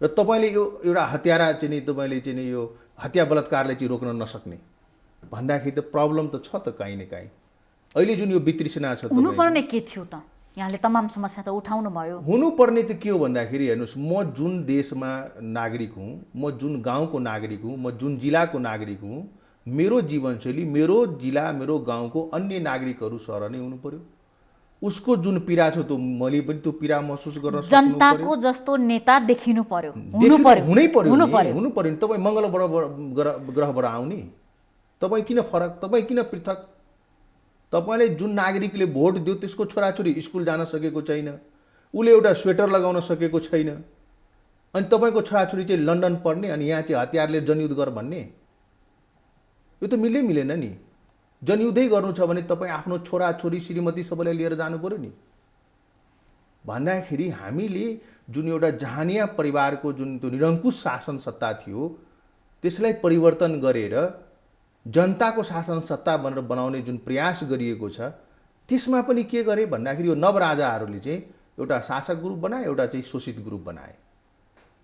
र तपाईँले यो एउटा हत्यारा चाहिँ नि तपाईँले चाहिँ यो हत्या बलात्कारलाई चाहिँ रोक्न नसक्ने भन्दाखेरि त प्रब्लम त छ त कहीँ न कहीँ। अहिले जुन यो वितृष्णा छ, हुनुपर्ने के थियो त? यहाँले तमाम समस्या त उठाउनु भयो। हुनुपर्ने त के हो भन्दाखेरि हेर्नुहोस्, म जुन देशमा नागरिक हुँ, म जुन गाउँको नागरिक हुँ, म जुन जिल्लाको नागरिक हुँ, मेरो जीवनशैली मेरो जिल्ला मेरो गाउँको अन्य नागरिकहरू सर नै हुनु पर्यो। उसको जुन पीडा छ त्यो मैले पनि त्यो पीडा महसुस गर्न सक्नु पर्यो। जनताको जस्तो नेता देखिनु पर्यो, हुनै पर्यो। तपाईँ मङ्गल ग्रहबाट आउने, तपाईँ किन फरक, तपाईँ किन पृथक? तपाईँले जुन नागरिकले भोट दियो त्यसको छोराछोरी स्कुल जान सकेको छैन, उसले एउटा स्वेटर लगाउन सकेको छैन, अनि तपाईँको छोराछोरी चाहिँ लन्डन पढ्ने अनि यहाँ चाहिँ हतियारले जनयुद्ध गर भन्ने, यो त मिलेन नि। जनयुद्धै गर्नु छ भने तपाईँ आफ्नो छोराछोरी श्रीमती सबैलाई लिएर जानु पर्यो नि। भन्दाखेरि हामीले जुन एउटा जहानिया परिवारको जुन त्यो निरङ्कुश शासन सत्ता थियो त्यसलाई परिवर्तन गरेर जनताको शासन सत्ता भनेर बनाउने जुन प्रयास गरिएको छ त्यसमा पनि के गरे भन्दाखेरि यो नवराजाहरूले चाहिँ एउटा शासक ग्रुप बनाए, एउटा चाहिँ शोषित ग्रुप बनाए।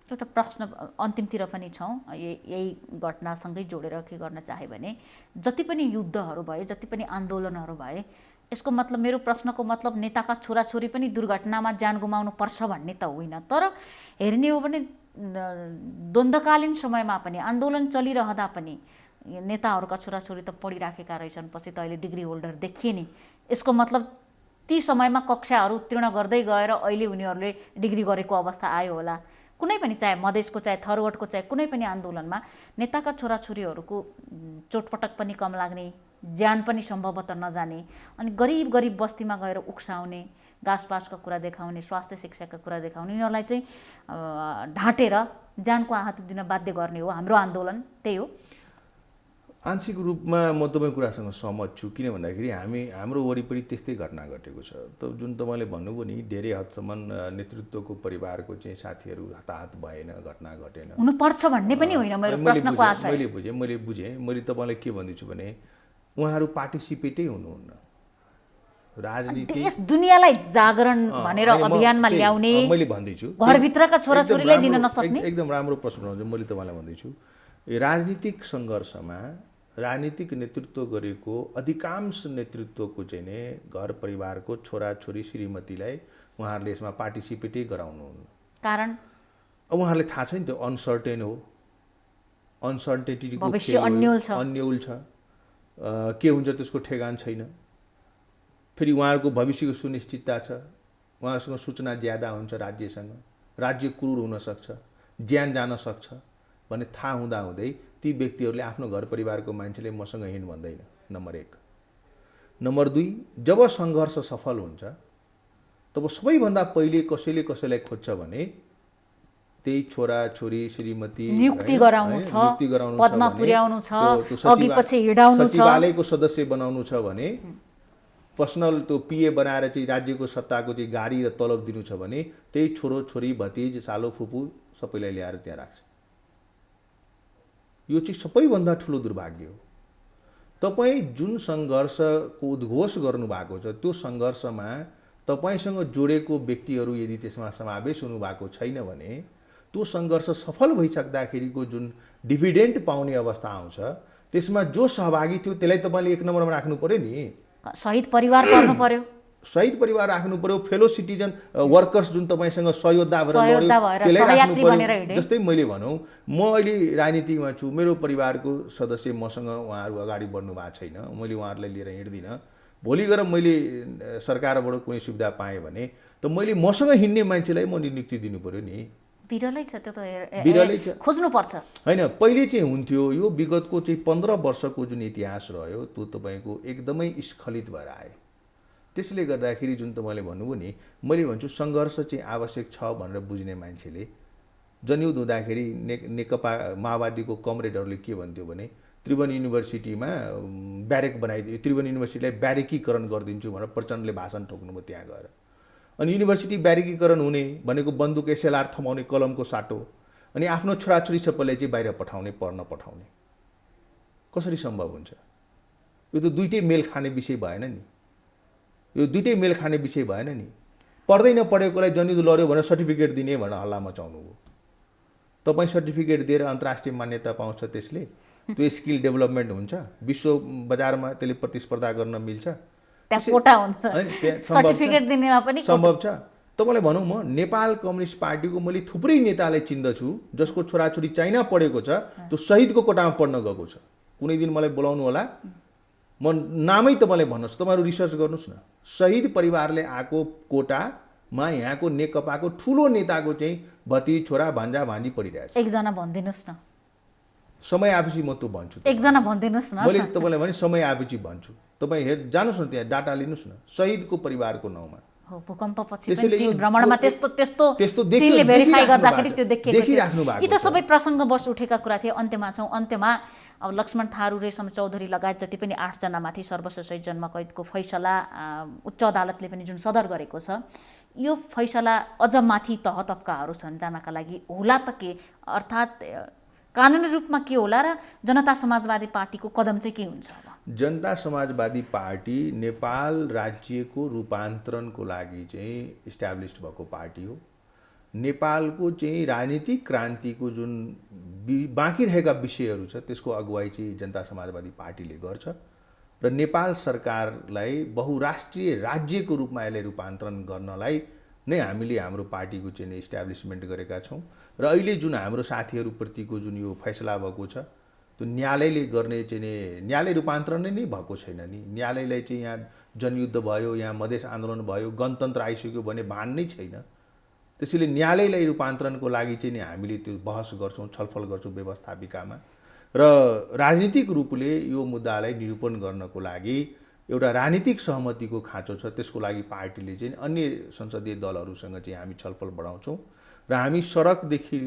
एउटा प्रश्न अन्तिमतिर पनि छौँ, यही घटनासँगै जोडेर के गर्न चाहे भने जति पनि युद्धहरू भए, जति पनि आन्दोलनहरू भए, यसको मतलब, मेरो प्रश्नको मतलब नेताका छोराछोरी पनि दुर्घटनामा ज्यान गुमाउनु पर्छ भन्ने त होइन, तर हेर्ने हो भने द्वन्द्वकालीन समयमा पनि आन्दोलन चलिरहँदा पनि नेताहरूका छोराछोरी त पढिराखेका रहेछन्, पछि त अहिले डिग्री होल्डर देखिए नि। यसको मतलब ती समयमा कक्षाहरू उत्तीर्ण गर्दै गएर अहिले उनीहरूले डिग्री गरेको अवस्था आयो होला। कुनै पनि चाहे मधेसको चाहे थरवटको चाहे कुनै पनि आन्दोलनमा नेताका छोराछोरीहरूको चोटपटक पनि कम लाग्ने, ज्यान पनि सम्भवतः नजाने, अनि गरिब गरिब बस्तीमा गएर उक्साउने, घाँसपासका कुरा देखाउने, स्वास्थ्य शिक्षाका कुरा देखाउने, यिनीहरूलाई चाहिँ ढाँटेर ज्यानको आहत दिन बाध्य गर्ने हो हाम्रो आन्दोलन। त्यही हो। आंशिक रूपमा म तपाईँ कुरासँग सहमत छु, किन भन्दाखेरि हाम्रो वरिपरि त्यस्तै घटना घटेको छ। त जुन तपाईँले भन्नुभयो नि, धेरै हदसम्म नेतृत्वको परिवारको चाहिँ साथीहरू हताहत भएन, घटना घटेन, हुनुपर्छ भन्ने पनि होइन मेरो प्रश्नको आशय। मैले बुझेँ। मैले तपाईँलाई के भन्दैछु भने उहाँहरू पार्टिसिपेटै हुनुहुन्न। राजनीति देश दुनियाँलाई जागरण भनेर अभियानमा ल्याउने, मैले भन्दैछु घरभित्रका छोराछोरीलाई लिन नसक्ने। एकदम राम्रो प्रश्न हो। मैले तपाईँलाई भन्दैछु राजनीतिक सङ्घर्षमा राजनीतिक नेतृत्व गरेको अधिकांश नेतृत्वको चाहिँ नै घर परिवारको छोराछोरी श्रीमतीलाई उहाँहरूले यसमा पार्टिसिपेटै गराउनुहुन्न। कारण उहाँहरूलाई थाहा छ नि, त्यो अनसर्टेन हो, अनसर्टेनिटीको भविष्य अन्यल छ, के हुन्छ त्यसको ठेगान छैन। फेरि उहाँहरूको भविष्यको सुनिश्चितता छ, उहाँहरूसँग सूचना ज्यादा हुन्छ, राज्य क्रूर हुनसक्छ, ज्यान जान सक्छ भन्ने थाहा हुँदाहुँदै ती व्यक्तिहरूले आफ्नो घर परिवारको मान्छेले मसँग हिँड भन्दैन, नम्बर 1। नम्बर 2, जब सङ्घर्ष सफल हुन्छ तब सबैभन्दा पहिले कसैलाई खोज्छ भने त्यही छोराछोरी श्रीमती नियुक्ति गराउनु छ, पदमा पुर्याउनु छ, अघि पछि हिँडाउनु छ, सचिवालयको सदस्य बनाउनु छ भने, पर्सनल त्यो पिए बनाएर चाहिँ राज्यको सत्ताको चाहिँ गाडी र तलब दिनु छ भने त्यही छोरी भतिज सालो फुपू सबैलाई ल्याएर त्यहाँ राख्छ। यो चाहिँ सबैभन्दा ठुलो दुर्भाग्य हो। तपाईँ जुन सङ्घर्षको उद्घोष गर्नुभएको छ त्यो सङ्घर्षमा तपाईँसँग जोडेको व्यक्तिहरू यदि त्यसमा समावेश हुनुभएको छैन भने त्यो सङ्घर्ष सफल भइसक्दाखेरिको जुन डिभिडेन्ट पाउने अवस्था आउँछ त्यसमा जो सहभागी थियो त्यसलाई तपाईँले 1 नम्बरमा राख्नु पर्यो नि। शहीद परिवार पर्नु पर्यो, शहीद परिवार राख्नु पर्यो, फेलो सिटिजन वर्कर्स जुन तपाईँसँग सहयोद्धा भएर सहयात्री बनेर हिँडे। जस्तै मैले भनौँ म अहिले राजनीतिमा छु, मेरो परिवारको सदस्य मसँग उहाँहरू अगाडि बढ्नु भएको छैन, मैले उहाँहरूलाई लिएर हिँड्दिनँ। भोलि गएर मैले सरकारबाट कुनै सुविधा पाएँ भने त मैले मसँग हिँड्ने मान्छेलाई म नियुक्ति दिनु पर्यो नि। बिरलै छ त्यो, त बिरलै छ, खोज्नुपर्छ होइन। पहिले चाहिँ हुन्थ्यो, यो विगतको चाहिँ 15 वर्षको जुन इतिहास रह्यो त्यो तपाईँको एकदमै स्खलित भएर आयो। त्यसले गर्दाखेरि जुन तपाईँले भन्नुभयो नि, मैले भन्छु सङ्घर्ष चाहिँ आवश्यक छ भनेर बुझ्ने मान्छेले जनयुद्ध हुँदाखेरि नेकपा माओवादीको कमरेडहरूले के भन्थ्यो भने त्रिभुवन युनिभर्सिटीमा ब्यारेक बनाइदियो, त्रिभुवन युनिभर्सिटीलाई ब्यारेकीकरण गरिदिन्छु भनेर प्रचण्डले भाषण ठोक्नुभयो त्यहाँ गएर। अनि युनिभर्सिटी ब्यारेकीकरण हुने भनेको बन्दुक एसएलआर थमाउने, कलमको साटो, अनि आफ्नो छोराछोरी सबैलाई चाहिँ बाहिर पठाउने, पढ्न पठाउने। कसरी सम्भव हुन्छ? यो त दुइटै मेल खाने विषय भएन नि। यो दुइटै मेल खाने विषय भएन नि। पढ्दै नपढेकोलाई जनयुद्ध लड्यो भनेर सर्टिफिकेट दिने भनेर हल्ला मचाउनु हो। तपाईँ सर्टिफिकेट दिएर अन्तर्राष्ट्रिय मान्यता पाउँछ, त्यसले त्यो स्किल डेभलपमेन्ट हुन्छ, विश्व बजारमा त्यसले प्रतिस्पर्धा गर्न मिल्छ, त्यहाँ कोटा हुन्छ, सर्टिफिकेट दिनेमा पनि सम्भव छ। तपाईँलाई भनौँ म नेपाल कम्युनिस्ट पार्टीको मैले थुप्रै नेतालाई चिन्दछु जसको छोराछोरी चाइना पढेको छ, त्यो शहीदको कोटामा पढ्न गएको छ। कुनै दिन मलाई बोलाउनु होला, म नामै तपाईँलाई भन्नुहोस्, तपाईँहरू रिसर्च गर्नुहोस् न। शहीद परिवारले आएको कोटामा यहाँको नेकपाको ठुलो नेताको चाहिँ भतिज छोरा भान्जा भान्जी पढिरहेछ। एकजना भनिदिनुहोस् न। समय आएपछि म त्यो भन्छु। एकजना भनिदिनुहोस् न। मैले तपाईँलाई भने समय आएपछि भन्छु। तपाईँ जानुहोस् न, त्यहाँ डाटा लिनुहोस् न शहीदको परिवारको नाउँमा। हो, भूकम्पपछि पनि चीन भ्रमणमा त्यस्तो चीनले भेरिफाई गर्दाखेरि त्यो देखिराख्नु भएको। यी त सबै प्रसङ्गवश उठेका कुरा थिए। अन्त्यमा छौँ। अन्त्यमा अब लक्ष्मण थारू, रेशम चौधरी लगायत जति पनि 8 जनामाथि सर्वश्रेष्ठ जन्म कैदको फैसला उच्च अदालतले पनि जुन सदर गरेको छ, यो फैसला अझ माथि तह तब्काहरू छन् जानका लागि होला त के, अर्थात् कानुनी रूपमा के होला र जनता समाजवादी पार्टीको कदम चाहिँ के हुन्छ? अब जनता समाजवादी पार्टी नेपाल राज्यको रूपान्तरणको लागि चाहिँ इस्ट्याब्लिस्ड भएको पार्टी हो। नेपालको चाहिँ राजनीतिक क्रान्तिको जुन बाँकी रहेका विषयहरू छ त्यसको अगुवाई चाहिँ जनता समाजवादी पार्टीले गर्छ र नेपाल सरकारलाई बहुराष्ट्रिय राज्यको रूपमा यसलाई रूपान्तरण गर्नलाई नै हामीले हाम्रो पार्टीको चाहिँ इस्ट्याब्लिसमेन्ट गरेका छौँ। र अहिले जुन हाम्रो साथीहरूप्रतिको जुन यो फैसला भएको छ त्यो न्यायालयले गर्ने चाहिँ नि न्यायालय रूपान्तरण नै भएको छैन नि। न्यायालयलाई चाहिँ यहाँ जनयुद्ध भयो, यहाँ मधेस आन्दोलन भयो, गणतन्त्र आइसक्यो भने भान नै छैन। त्यसैले न्यायालयलाई रूपान्तरणको लागि चाहिँ नि हामीले त्यो बहस गर्छौँ, छलफल गर्छौँ व्यवस्थापिकामा। र राजनीतिक रूपले यो मुद्दालाई निरूपण गर्नको लागि एउटा राजनीतिक सहमतिको खाँचो छ। त्यसको लागि पार्टीले चाहिँ अन्य संसदीय दलहरूसँग चाहिँ हामी छलफल बढाउँछौँ र हामी सडकदेखि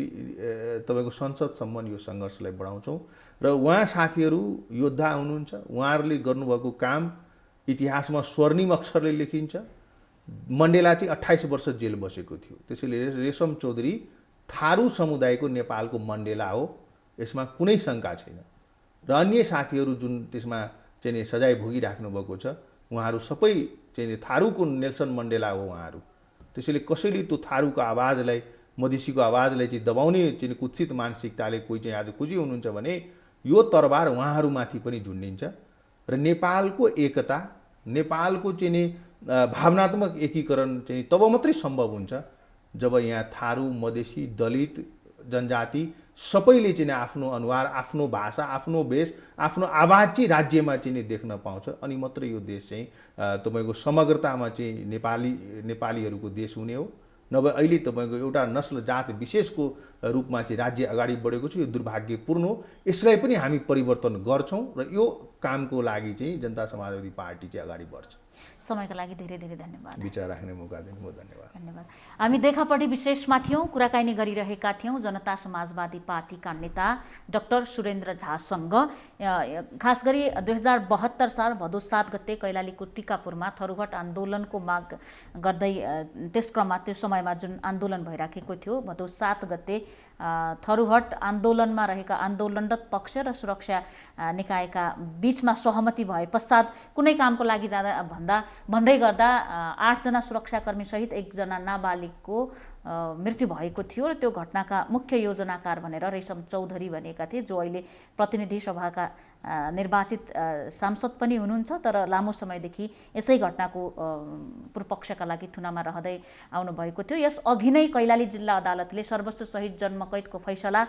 तपाईँको संसदसम्म यो सङ्घर्षलाई बढाउँछौँ। र उहाँ साथीहरू योद्धा हुनुहुन्छ, उहाँहरूले गर्नुभएको काम इतिहासमा स्वर्णिम अक्षरले लेखिन्छ। मण्डेला चाहिँ 28 वर्ष जेल बसेको थियो। त्यसैले रेशम चौधरी थारू समुदायको नेपालको मण्डेला हो, यसमा कुनै शङ्का छैन। र अन्य साथीहरू जुन त्यसमा चाहिँ सजाय भोगिराख्नु भएको छ, उहाँहरू सबै चाहिँ थारूको नेल्सन मण्डेला हो उहाँहरू। त्यसैले कसैले त्यो थारूको आवाजलाई, मधेसीको आवाजलाई चाहिँ दबाउने चाहिँ कुत्सित मानसिकताले कोही चाहिँ आज खुसी हुनुहुन्छ भने यो तरबार उहाँहरूमाथि पनि झुन्डिन्छ। र नेपालको एकता, नेपालको चाहिँ नि भावनात्मक एकीकरण चाहिँ तब मात्रै सम्भव हुन्छ जब यहाँ थारू, मधेसी, दलित, जनजाति सबैले चाहिँ आफ्नो अनुहार, आफ्नो भाषा, आफ्नो भेष, आफ्नो आवाज चाहिँ राज्यमा चाहिँ देख्न पाउँछ। अनि मात्रै यो देश चाहिँ तपाईँको समग्रतामा चाहिँ नेपालीहरूको देश हुने हो। नभए अहिले तपाईँको एउटा नस्ल जात विशेषको रूपमा चाहिँ राज्य अगाडि बढेको छ। यो दुर्भाग्यपूर्ण हो। यसलाई पनि हामी परिवर्तन गर्छौँ र यो कामको लागि चाहिँ जनता समाजवादी पार्टी चाहिँ अगाडि बढ्छ। समयका लागि धेरै धेरै धन्यवाद। विचार राख्ने मौका दिनुभयो, धन्यवाद। धन्यवाद। हामी देखापट्टि विशेषमा थियौँ, कुराकानी गरिरहेका थियौँ जनता समाजवादी पार्टीका नेता डाक्टर सुरेन्द्र झासँग। खास गरी 2072 साल भदौ 7 गते कैलालीको टिकापुरमा थरुहट आन्दोलनको माग गर्दै त्यस क्रममा त्यो समयमा जुन आन्दोलन भइराखेको थियो, भदौ 7 गते थरुहट आन्दोलनमा रहेका आन्दोलनरत पक्ष र सुरक्षा निकायका बीचमा सहमति भए पश्चात कुनै कामको लागि भन्दै गर्दा 8 जना सुरक्षाकर्मी सहित 1 जना नाबालिगको मृत्यु भएको थियो र त्यो घटनाका मुख्य योजनाकार भनेर रेशम चौधरी भनेका थिए, जो अहिले प्रतिनिधि सभाका निर्वाचित सांसद पनि हुनुहुन्छ, तर लामो समयदेखि यसै घटनाको पूर्वपक्षका लागि थुनामा रहँदै आउनुभएको थियो। यस अघि नै कैलाली जिल्ला अदालतले सर्वोच्च सहित जन्मकैदको फैसला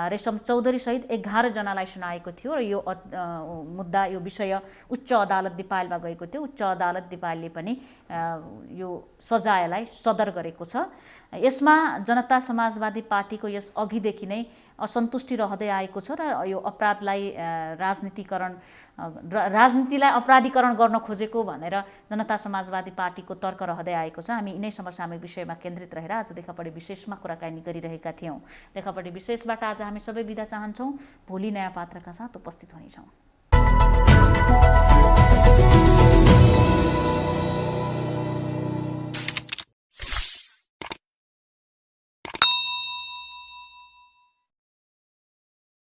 रेशम चौधरी सहित 11 जनालाई सुनाएको थियो र यो मुद्दा, यो विषय उच्च अदालत दिपायलमा गएको थियो। उच्च अदालत दिपायलले पनि यो सजायलाई सदर गरेको छ। यसमा जनता समाजवादी पार्टीको यस अघिदेखि नै असन्तुष्टि रहँदै आएको छ र यो राजनीतिलाई अपराधीकरण गर्न खोजेको भनेर जनता समाजवादी पार्टीको तर्क रहँदै आएको छ। हामी यिनै समसामयिक विषयमा केन्द्रित रहेर आज देखापट्टि विशेषमा कुराकानी गरिरहेका थियौँ। देखापट्टि विशेषबाट आज हामी सबै बिदा चाहन्छौँ। भोलि नयाँ पात्रका साथ उपस्थित हुनेछौँ।